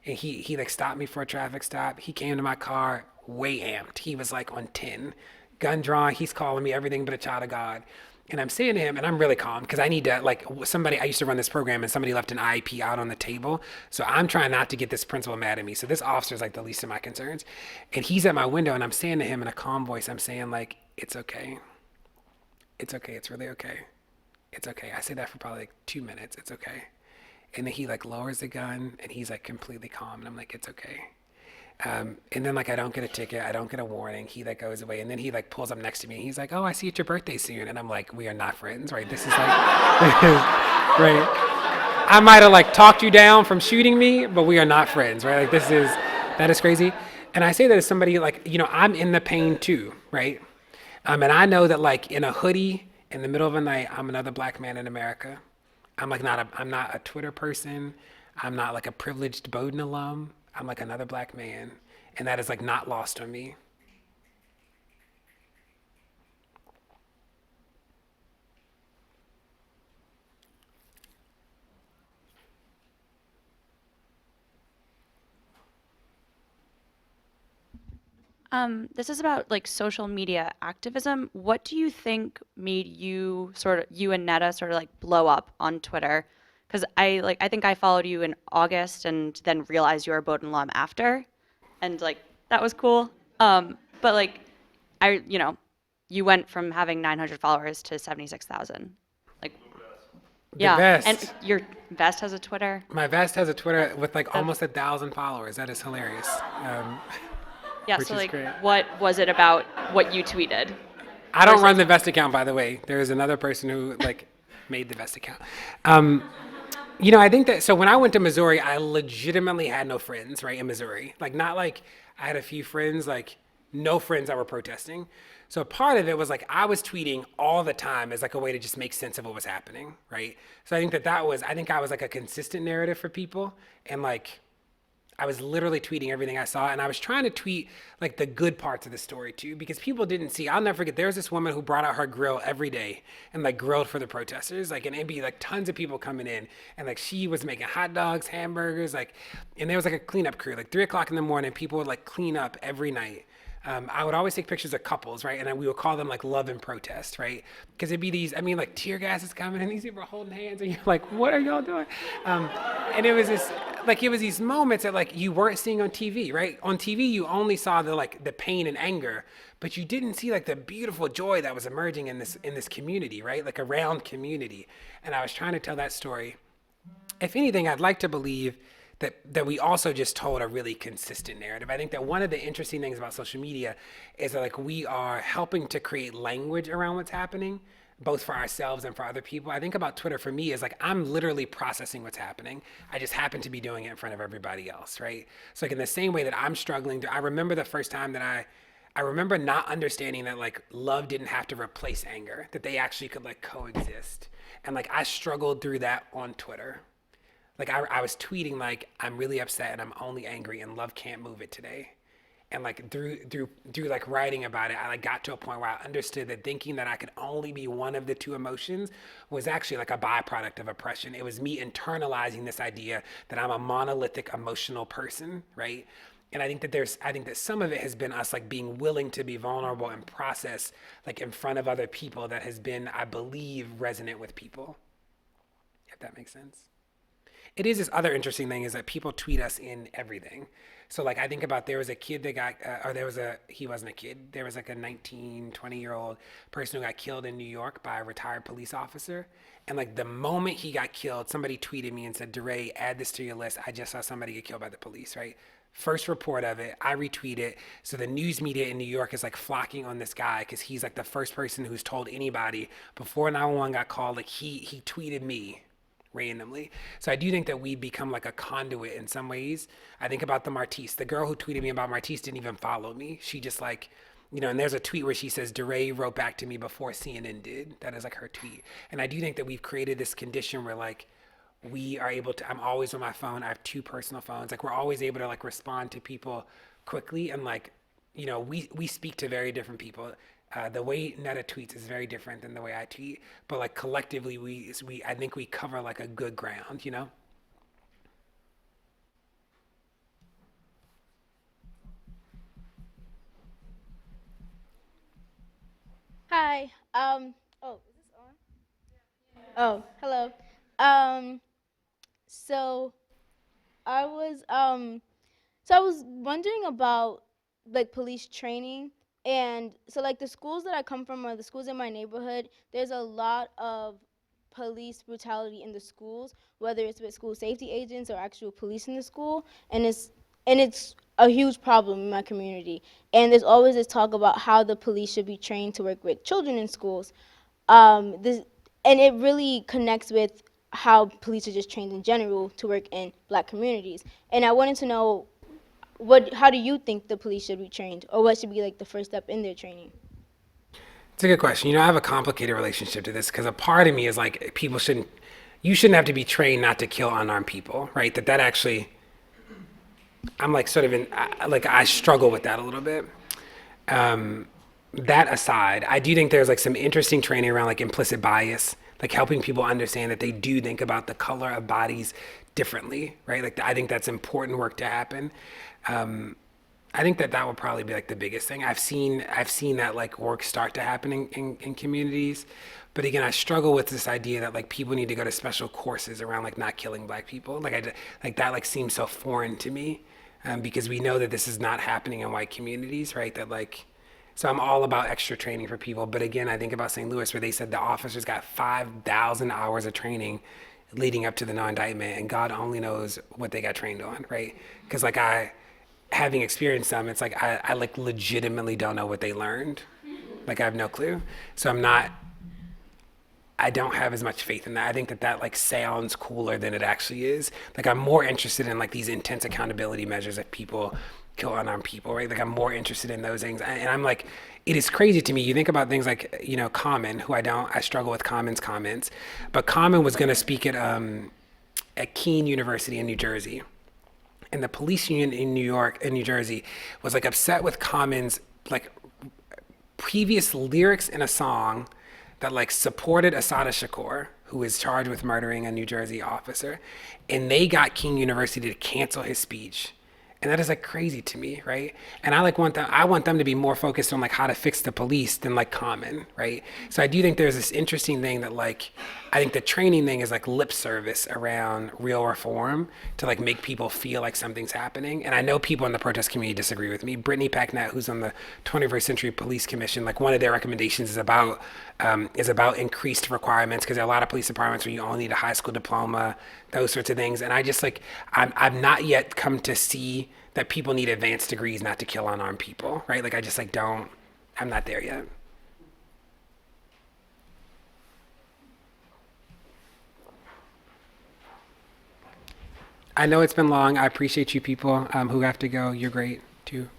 And he like stopped me for a traffic stop. He came to my car way amped. He was like on 10, gun drawn. He's calling me everything but a child of God. And I'm saying to him, and I'm really calm because I need to I used to run this program and somebody left an IEP out on the table. So I'm trying not to get this principal mad at me. So this officer's like the least of my concerns. And he's at my window, and I'm saying to him in a calm voice, I'm saying like, it's okay. It's okay. It's really okay. It's okay. I say that for probably like 2 minutes. It's okay. And then he like lowers the gun, and he's like completely calm, and I'm like, it's okay. And then like I don't get a ticket, I don't get a warning. He like goes away, and then he like pulls up next to me, and he's like, oh, I see it's your birthday soon. And I'm like, we are not friends, right? This is like right. I might have like talked you down from shooting me, but we are not friends, right? Like that is crazy. And I say that as somebody like, I'm in the pain too, right? And I know that like in a hoodie in the middle of the night, I'm another black man in America. I'm not a Twitter person. I'm not like a privileged Bowdoin alum. I'm like another black man, and that is like not lost on me. This is about like social media activism. What do you think made you and Netta sort of like blow up on Twitter? Because I think I followed you in August and then realized you were a Bowdoin alum after, and like that was cool. But like you went from having 900 followers to 76,000. Like, yeah, vest. and your vest has a Twitter. My vest has a Twitter with like almost 1,000 followers. That is hilarious. Yeah, so like, great. What was it about what you tweeted? I don't run the vest account, by the way. There is another person who like made the vest account. I think that, so when I went to Missouri, I legitimately had no friends, right, in Missouri. Like, not like I had a few friends, like no friends that were protesting. So part of it was like I was tweeting all the time as like a way to just make sense of what was happening, right? So I think I was like a consistent narrative for people, and like I was literally tweeting everything I saw, and I was trying to tweet like the good parts of the story too, because people didn't see. I'll never forget, there was this woman who brought out her grill every day and like grilled for the protesters, like, and it'd be like tons of people coming in, and like she was making hot dogs, hamburgers, like, and there was like a cleanup crew, like 3 o'clock in the morning, people would like clean up every night. I would always take pictures of couples, right? And then we would call them like love and protest, right? Because it'd be these, I mean, like tear gas is coming and these people are holding hands and you're like, what are y'all doing? And it was this, like, it was these moments that like you weren't seeing on TV, right? On TV, you only saw the pain and anger, but you didn't see like the beautiful joy that was emerging in this community, right? Like around community. And I was trying to tell that story. If anything, I'd like to believe that we also just told a really consistent narrative. I think that one of the interesting things about social media is that like we are helping to create language around what's happening, both for ourselves and for other people. I think about Twitter for me is like I'm literally processing what's happening. I just happen to be doing it in front of everybody else, right? So like in the same way that I'm struggling to, I remember the first time that I remember not understanding that like love didn't have to replace anger, that they actually could like coexist. And like I struggled through that on Twitter. Like I was tweeting like I'm really upset and I'm only angry and love can't move it today. And like through like writing about it, I like got to a point where I understood that thinking that I could only be one of the two emotions was actually like a byproduct of oppression. It was me internalizing this idea that I'm a monolithic emotional person, right? And I think that some of it has been us like being willing to be vulnerable and process like in front of other people that has been, I believe, resonant with people. If that makes sense. It is this other interesting thing is that people tweet us in everything. So like I think about there was a kid that got, he wasn't a kid. There was like a 19, 20-year-old person who got killed in New York by a retired police officer. And like the moment he got killed, somebody tweeted me and said, DeRay, add this to your list. I just saw somebody get killed by the police, right? First report of it, I retweet it. So the news media in New York is like flocking on this guy because he's like the first person who's told anybody before 911 got called, like he tweeted me randomly. So I do think that we become like a conduit in some ways. I think about the Martise. The girl who tweeted me about Martise didn't even follow me. She just like, and there's a tweet where she says, DeRay wrote back to me before CNN did. That is like her tweet. And I do think that we've created this condition where like, we are able to, I'm always on my phone. I have 2 personal phones. Like we're always able to like respond to people quickly. And like, we speak to very different people. The way Netta tweets is very different than the way I tweet, but like collectively, I think we cover like a good ground, Hi. Oh, is this on? Oh, hello. So I was wondering about like police training. And so like the schools that I come from or the schools in my neighborhood, there's a lot of police brutality in the schools, whether it's with school safety agents or actual police in the school. And it's a huge problem in my community. And there's always this talk about how the police should be trained to work with children in schools. And it really connects with how police are just trained in general to work in Black communities. And I wanted to know, how do you think the police should be trained, or what should be like the first step in their training? It's a good question. I have a complicated relationship to this because a part of me is like, you shouldn't have to be trained not to kill unarmed people, right? That actually, I'm like sort of I struggle with that a little bit. That aside, I do think there's like some interesting training around like implicit bias, like helping people understand that they do think about the color of bodies differently, right? Like I think that's important work to happen. I think that would probably be like the biggest thing. I've seen that like work start to happen in communities, but again, I struggle with this idea that like people need to go to special courses around like not killing Black people. Like that like seems so foreign to me, because we know that this is not happening in white communities, right? So I'm all about extra training for people. But again, I think about St. Louis where they said the officers got 5,000 hours of training leading up to the no indictment, and God only knows what they got trained on, right? Because like having experienced them, it's like I like legitimately don't know what they learned. Like I have no clue. So I don't have as much faith in that. I think that like sounds cooler than it actually is. Like I'm more interested in like these intense accountability measures if people kill unarmed people, right? Like I'm more interested in those things. And I'm like, it is crazy to me. You think about things like, Common, who I struggle with Common's comments, but Common was gonna speak at Keene University in New Jersey. And the police union in New Jersey was like upset with Common's like previous lyrics in a song that like supported Assata Shakur, who is charged with murdering a New Jersey officer. And they got Keene University to cancel his speech. And that is like crazy to me, right? And I want them to be more focused on like how to fix the police than like common, right? So I do think there's this interesting thing that like, I think the training thing is like lip service around real reform to like make people feel like something's happening. And I know people in the protest community disagree with me. Brittany Packnett, who's on the 21st Century Police Commission, like one of their recommendations is about increased requirements, because there are a lot of police departments where you only need a high school diploma, those sorts of things. And I just like, I've not yet come to see that people need advanced degrees not to kill unarmed people, right? Like I just like I'm not there yet. I know it's been long. I appreciate you people who have to go. You're great too.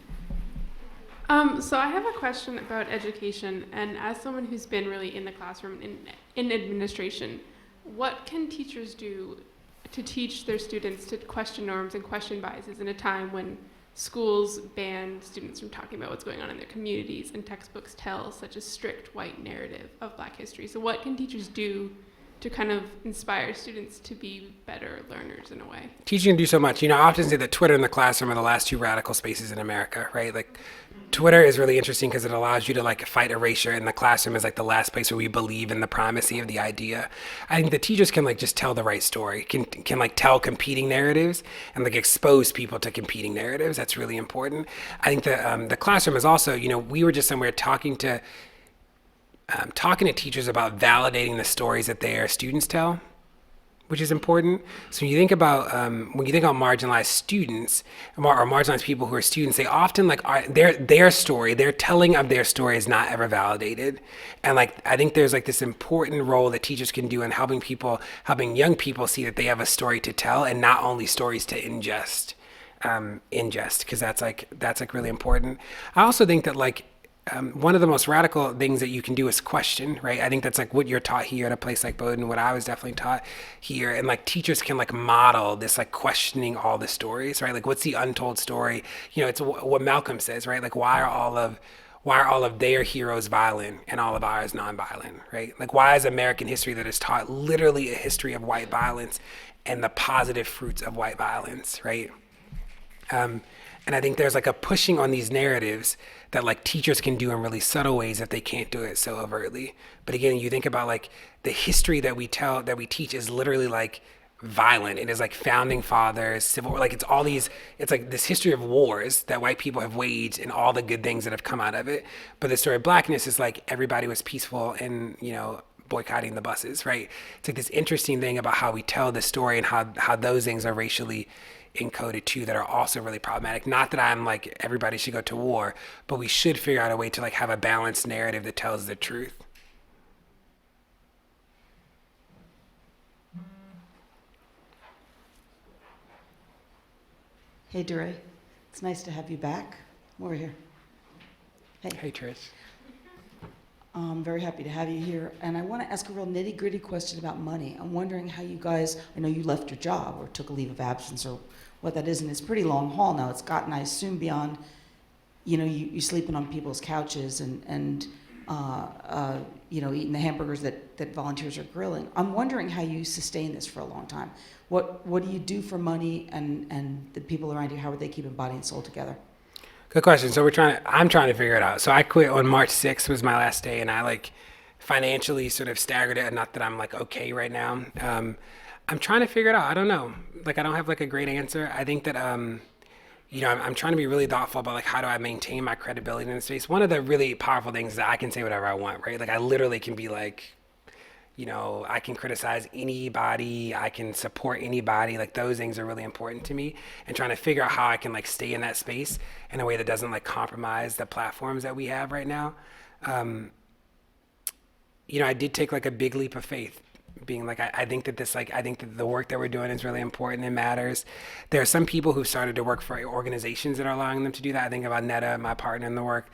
So I have a question about education, and as someone who's been really in the classroom in administration, what can teachers do to teach their students to question norms and question biases in a time when schools ban students from talking about what's going on in their communities and textbooks tell such a strict white narrative of Black history? So what can teachers do to kind of inspire students to be better learners in a way? Teaching can do so much. I often say that Twitter and the classroom are the last two radical spaces in America, right? Like Twitter is really interesting because it allows you to like fight erasure, and the classroom is like the last place where we believe in the primacy of the idea. I think the teachers can like just tell the right story, can like tell competing narratives and like expose people to competing narratives. That's really important. I think the classroom is also, we were just somewhere talking to teachers about validating the stories that their students tell, which is important. So when you think about marginalized students or marginalized people who are students, they often like their story, their telling of their story is not ever validated. And like I think there's like this important role that teachers can do in helping young people see that they have a story to tell and not only stories to ingest, because that's like really important. I also think that like one of the most radical things that you can do is question, right? I think that's like what you're taught here at a place like Bowdoin, what I was definitely taught here. And like teachers can like model this, like questioning all the stories, right? Like what's the untold story? It's what Malcolm says, right? Like why are all of their heroes violent and all of ours nonviolent, right? Like why is American history that is taught literally a history of white violence and the positive fruits of white violence, right? And I think there's like a pushing on these narratives that like teachers can do in really subtle ways if they can't do it so overtly. But again, you think about like the history that we teach is literally like violent. It is like founding fathers, civil war, like it's like this history of wars that white people have waged and all the good things that have come out of it. But the story of Blackness is like everybody was peaceful and, boycotting the buses, right? It's like this interesting thing about how we tell the story and how those things are racially encoded too that are also really problematic. Not that I'm like everybody should go to war, but we should figure out a way to like have a balanced narrative that tells the truth. Hey DeRay, it's nice to have you back. Over here. Hey Trish. I'm very happy to have you here. And I want to ask a real nitty-gritty question about money. I'm wondering how you guys, I know you left your job or took a leave of absence or what that is, and it's a pretty long haul now. It's gotten, I assume, beyond, you sleeping on people's couches and eating the hamburgers that volunteers are grilling. I'm wondering how you sustain this for a long time. What do you do for money and the people around you? How are they keeping body and soul together? Good question. So I'm trying to figure it out. So I quit on March 6th was my last day, and I like financially sort of staggered it. Not that I'm like okay right now. I'm trying to figure it out. I don't know. Like I don't have like a great answer. I think that I'm trying to be really thoughtful about like how do I maintain my credibility in the space. One of the really powerful things is that I can say whatever I want, right? Like I literally can be like, I can criticize anybody, I can support anybody. Like those things are really important to me, and trying to figure out how I can like stay in that space in a way that doesn't like compromise the platforms that we have right now. I did take like a big leap of faith, being like, I think that the work that we're doing is really important and matters. There are some people who've started to work for organizations that are allowing them to do that. I think about Netta, my partner in the work.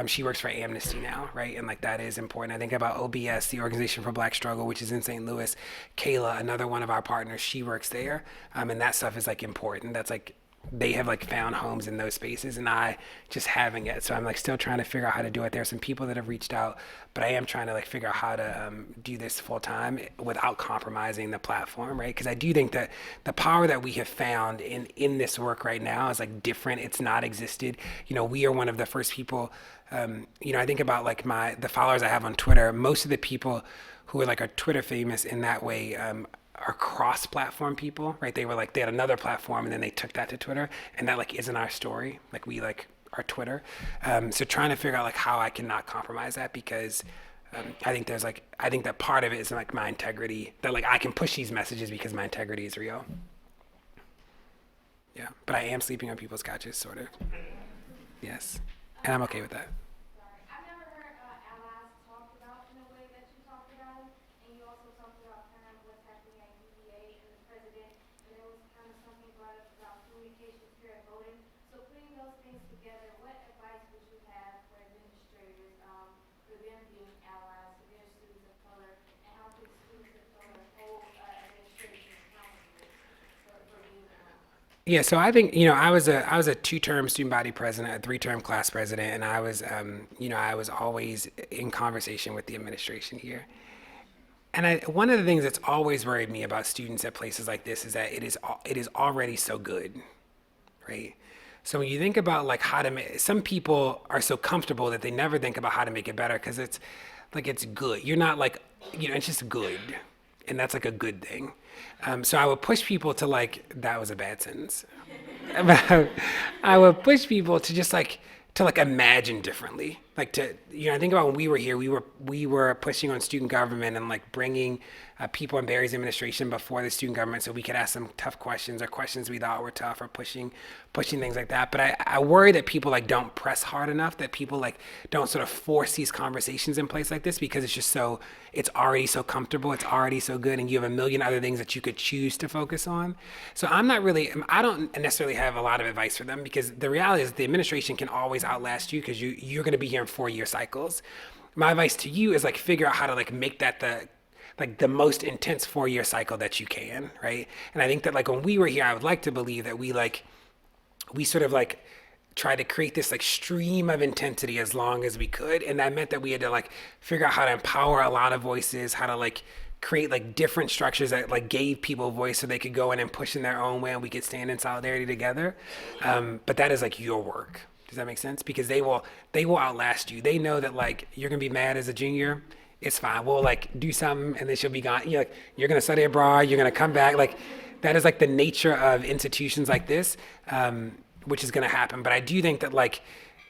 She works for Amnesty now, right? And like that is important. I think about OBS, the Organization for Black Struggle, which is in St. Louis. Kayla, another one of our partners, she works there. And that stuff is like important. That's like they have like found homes in those spaces and I just haven't yet. So I'm like still trying to figure out how to do it. There are some people that have reached out, but I am trying to like figure out how to do this full time without compromising the platform, right? Because I do think that the power that we have found in this work right now is like different. It's not existed. You know, we are one of the first people. You know, I think about like the followers I have on Twitter. Most of the people who are Twitter famous in that way are cross-platform people, right? They had another platform and then they took that to Twitter, and that like isn't our story. Like we like our Twitter. So trying to figure out like how I can not compromise that, because I think that part of it is like my integrity, that like I can push these messages because my integrity is real. Yeah, but I am sleeping on people's couches, sort of. Yes, and I'm okay with that. I've never heard allies talked about in the way that you talked about it, and you also talked about kind of what's happening at UVA and the president, and there was kind of something brought up about communication here at Bowdoin. So putting those things together, what advice would you have for administrators, for them being allies to their students of color, and how could students of color hold administration accountable for being allies? Yeah, so I think, you know, I was a two-term student body president, a three-term class president, and I was you know, I was always in conversation with the administration here. And one of the things that's always worried me about students at places like this is that it is already so good, right? So when you think about like how to make, some people are so comfortable that they never think about how to make it better because it's good. You're not like, you know, it's just good, and that's like a good thing. So I would push people to like, that was a bad sentence. I would push people to just like, to like imagine differently. Like to, you know, I think about when we were here, we were pushing on student government and like bringing people in Barry's administration before the student government so we could ask them tough questions or questions we thought were tough, or pushing things like that. But I worry that people like don't press hard enough, that people like don't sort of force these conversations in place like this, because it's already so comfortable, it's already so good, and you have a million other things that you could choose to focus on. So I don't necessarily have a lot of advice for them, because the reality is the administration can always outlast you, because you're going to be here in 4-year cycles. My advice to you is like figure out how to like make that the most intense 4-year cycle that you can, right? And I think that like when we were here, I would like to believe that we sort of like tried to create this like stream of intensity as long as we could, and that meant that we had to like figure out how to empower a lot of voices, how to like create like different structures that like gave people voice so they could go in and push in their own way and we could stand in solidarity together. But that is like your work. Does that make sense? Because they will outlast you. They know that like you're gonna be mad as a junior. It's fine. We'll like do something and then she'll be gone. You're gonna study abroad. You're gonna come back. Like that is like the nature of institutions like this, which is gonna happen. But I do think that like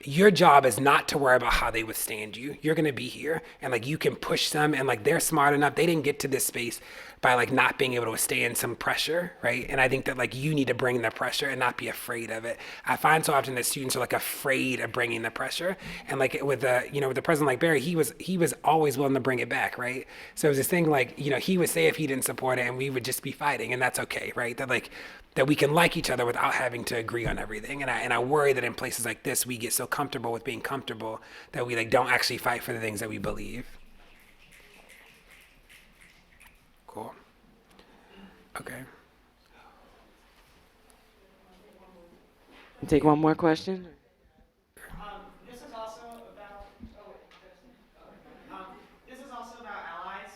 your job is not to worry about how they withstand you. You're gonna be here, and like you can push them, and like they're smart enough. They didn't get to this space by like not being able to withstand some pressure, right? And I think that like you need to bring the pressure and not be afraid of it. I find so often that students are like afraid of bringing the pressure, and like with the president like Barry, he was always willing to bring it back, right? So it was this thing like, you know, he would say if he didn't support it, and we would just be fighting, and that's okay, right? That we can like each other without having to agree on everything. And I worry that in places like this, we get so comfortable with being comfortable that we like don't actually fight for the things that we believe. Cool. Okay. Take one more question. This is also about. This is also about allies.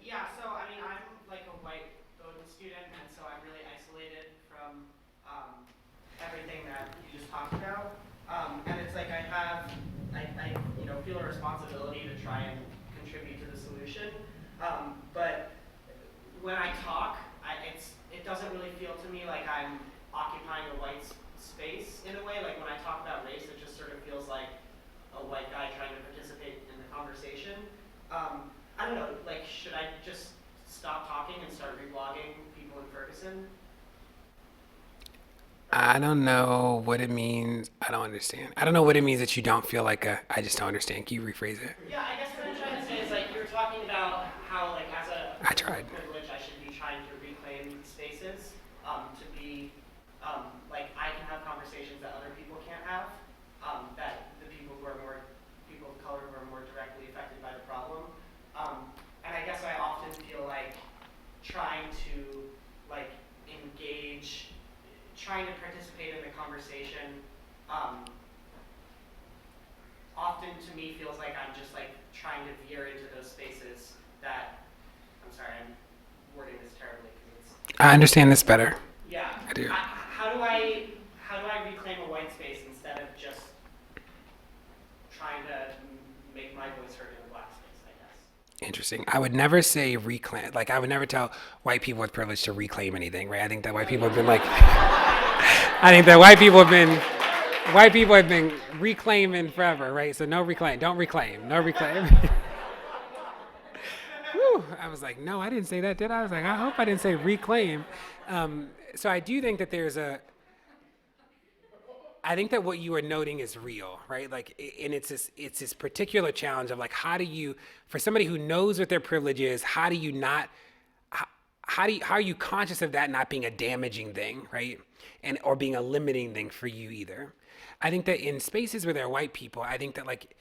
Yeah. So I mean, I'm like a white Bowdoin student, and so I'm really isolated from everything that you just talked about. And it's like I feel a responsibility to try and contribute to the solution. But when I talk, it doesn't really feel to me like I'm occupying a white space in a way. Like when I talk about race, it just sort of feels like a white guy trying to participate in the conversation. I don't know, like should I just stop talking and start reblogging people in Ferguson? I don't know what it means. I don't understand. I don't know what it means that you don't feel like I just don't understand. Can you rephrase it? Yeah, I guess what I'm trying to say is like you were talking about how like as a privilege I should be trying to reclaim spaces to be like I can have conversations that other people can't have, that the people of color who are more directly affected by the problem. And I guess I often feel like trying to like engage trying to participate in the conversation, often to me feels like I'm just like trying to veer into those spaces that, I'm sorry, I'm wording this terribly because it's. I understand this better. Yeah. I do. How do I reclaim a white space instead of just trying to make my voice heard in a black space, I guess? Interesting. I would never say reclaim. Like, I would never tell white people with privilege to reclaim anything, right? I think that white people have been like, I think that white people have been reclaiming forever, right? So no reclaim, don't reclaim, no reclaim. Whew, I was like, no, I didn't say that, did I? I was like, I hope I didn't say reclaim. So I do think that I think that what you are noting is real, right? Like, and it's this particular challenge of like, how do you, for somebody who knows what their privilege is, how are you conscious of that not being a damaging thing, right? Or being a limiting thing for you either. I think that in spaces where there are white people, I think that like,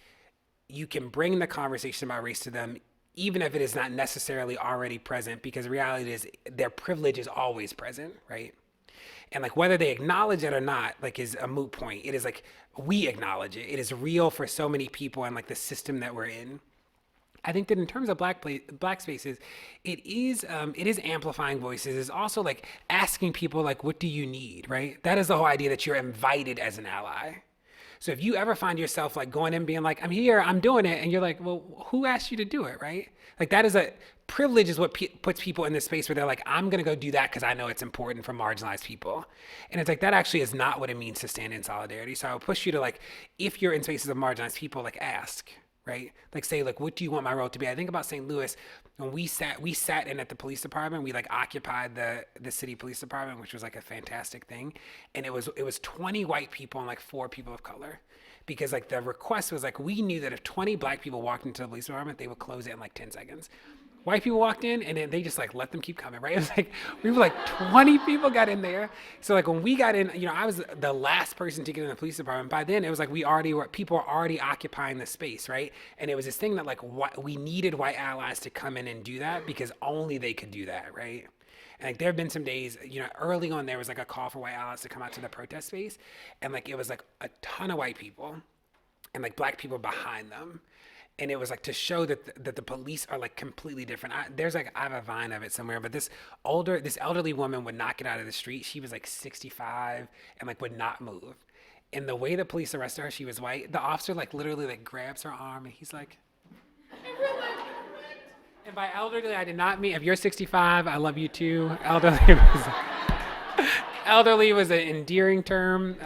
you can bring the conversation about race to them, even if it is not necessarily already present, because the reality is their privilege is always present, right? And like whether they acknowledge it or not, like is a moot point. It is like we acknowledge it. It is real for so many people and like the system that we're in. I think that in terms of black spaces, it is amplifying voices. It's also like asking people like, what do you need, right? That is the whole idea that you're invited as an ally. So if you ever find yourself like going in being like, I'm here, I'm doing it, and you're like, well, who asked you to do it, right? Like that is a privilege is what puts people in this space where they're like, I'm gonna go do that because I know it's important for marginalized people. And it's like, that actually is not what it means to stand in solidarity. So I would push you to like, if you're in spaces of marginalized people, like ask, right? Like say like, what do you want my role to be? I think about St. Louis, when we sat in at the police department, we like occupied the city police department, which was like a fantastic thing. And it was 20 white people and like 4 people of color. Because like the request was like, we knew that if 20 black people walked into the police department, they would close it in like 10 seconds. White people walked in and then they just like let them keep coming, right? It was like, we were like 20 people got in there. So like when we got in, you know, I was the last person to get in the police department. By then it was like people were already occupying the space, right? And it was this thing that like we needed white allies to come in and do that because only they could do that, right? And like there have been some days, you know, early on there was like a call for white allies to come out to the protest space. And like it was like a ton of white people and like black people behind them. And it was like to show that the police are like completely different. I have a vine of it somewhere, but this elderly woman would not get out of the street. She was like 65 and like would not move. And the way the police arrested her, she was white. The officer like literally like grabs her arm and he's like, and by elderly, I did not mean, if you're 65, I love you too. Elderly was an endearing term.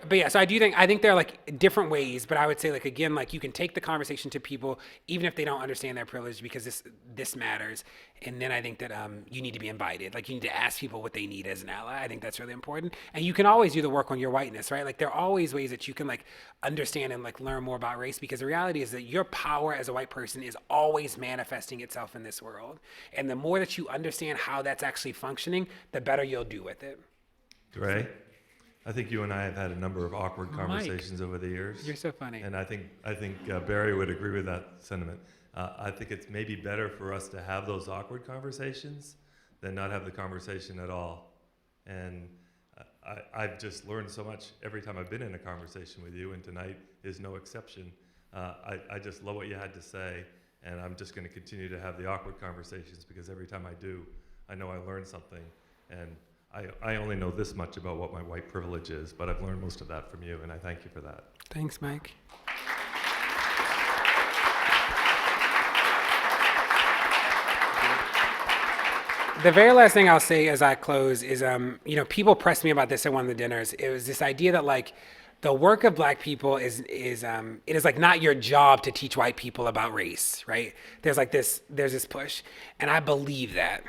But yeah, so I think there are like different ways, but I would say like, again, like you can take the conversation to people, even if they don't understand their privilege, because this matters. And then I think that you need to be invited. Like you need to ask people what they need as an ally. I think that's really important. And you can always do the work on your whiteness, right? Like there are always ways that you can like understand and like learn more about race, because the reality is that your power as a white person is always manifesting itself in this world. And the more that you understand how that's actually functioning, the better you'll do with it. DeRay? I think you and I have had a number of awkward conversations over the years. You're so funny. And I think Barry would agree with that sentiment. I think it's maybe better for us to have those awkward conversations than not have the conversation at all. And I've just learned so much every time I've been in a conversation with you, and tonight is no exception. I just love what you had to say, and I'm just going to continue to have the awkward conversations, because every time I do, I know I learned something. And I only know this much about what my white privilege is, but I've learned most of that from you, and I thank you for that. Thanks, Mike. The very last thing I'll say as I close is, you know, people pressed me about this at one of the dinners. It was this idea that like the work of black people it is like not your job to teach white people about race, right? There's this push, and I believe that.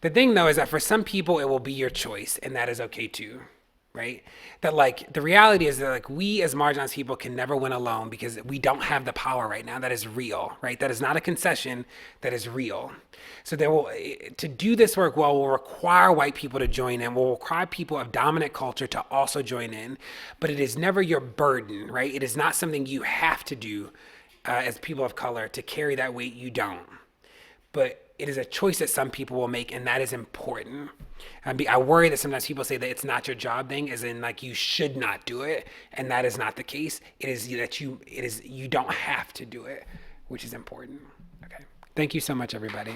The thing though is that for some people it will be your choice, and that is okay too, right? That like the reality is that like we as marginalized people can never win alone, because we don't have the power right now. That is real, right? That is not a concession, that is real. So to do this work well will require white people to join in, will require people of dominant culture to also join in, but it is never your burden, right? It is not something you have to do as people of color to carry that weight. You don't. But it is a choice that some people will make, and that is important. I worry that sometimes people say that it's not your job thing, as in like you should not do it, and that is not the case. It is that you don't have to do it, which is important. Okay. Thank you so much, everybody.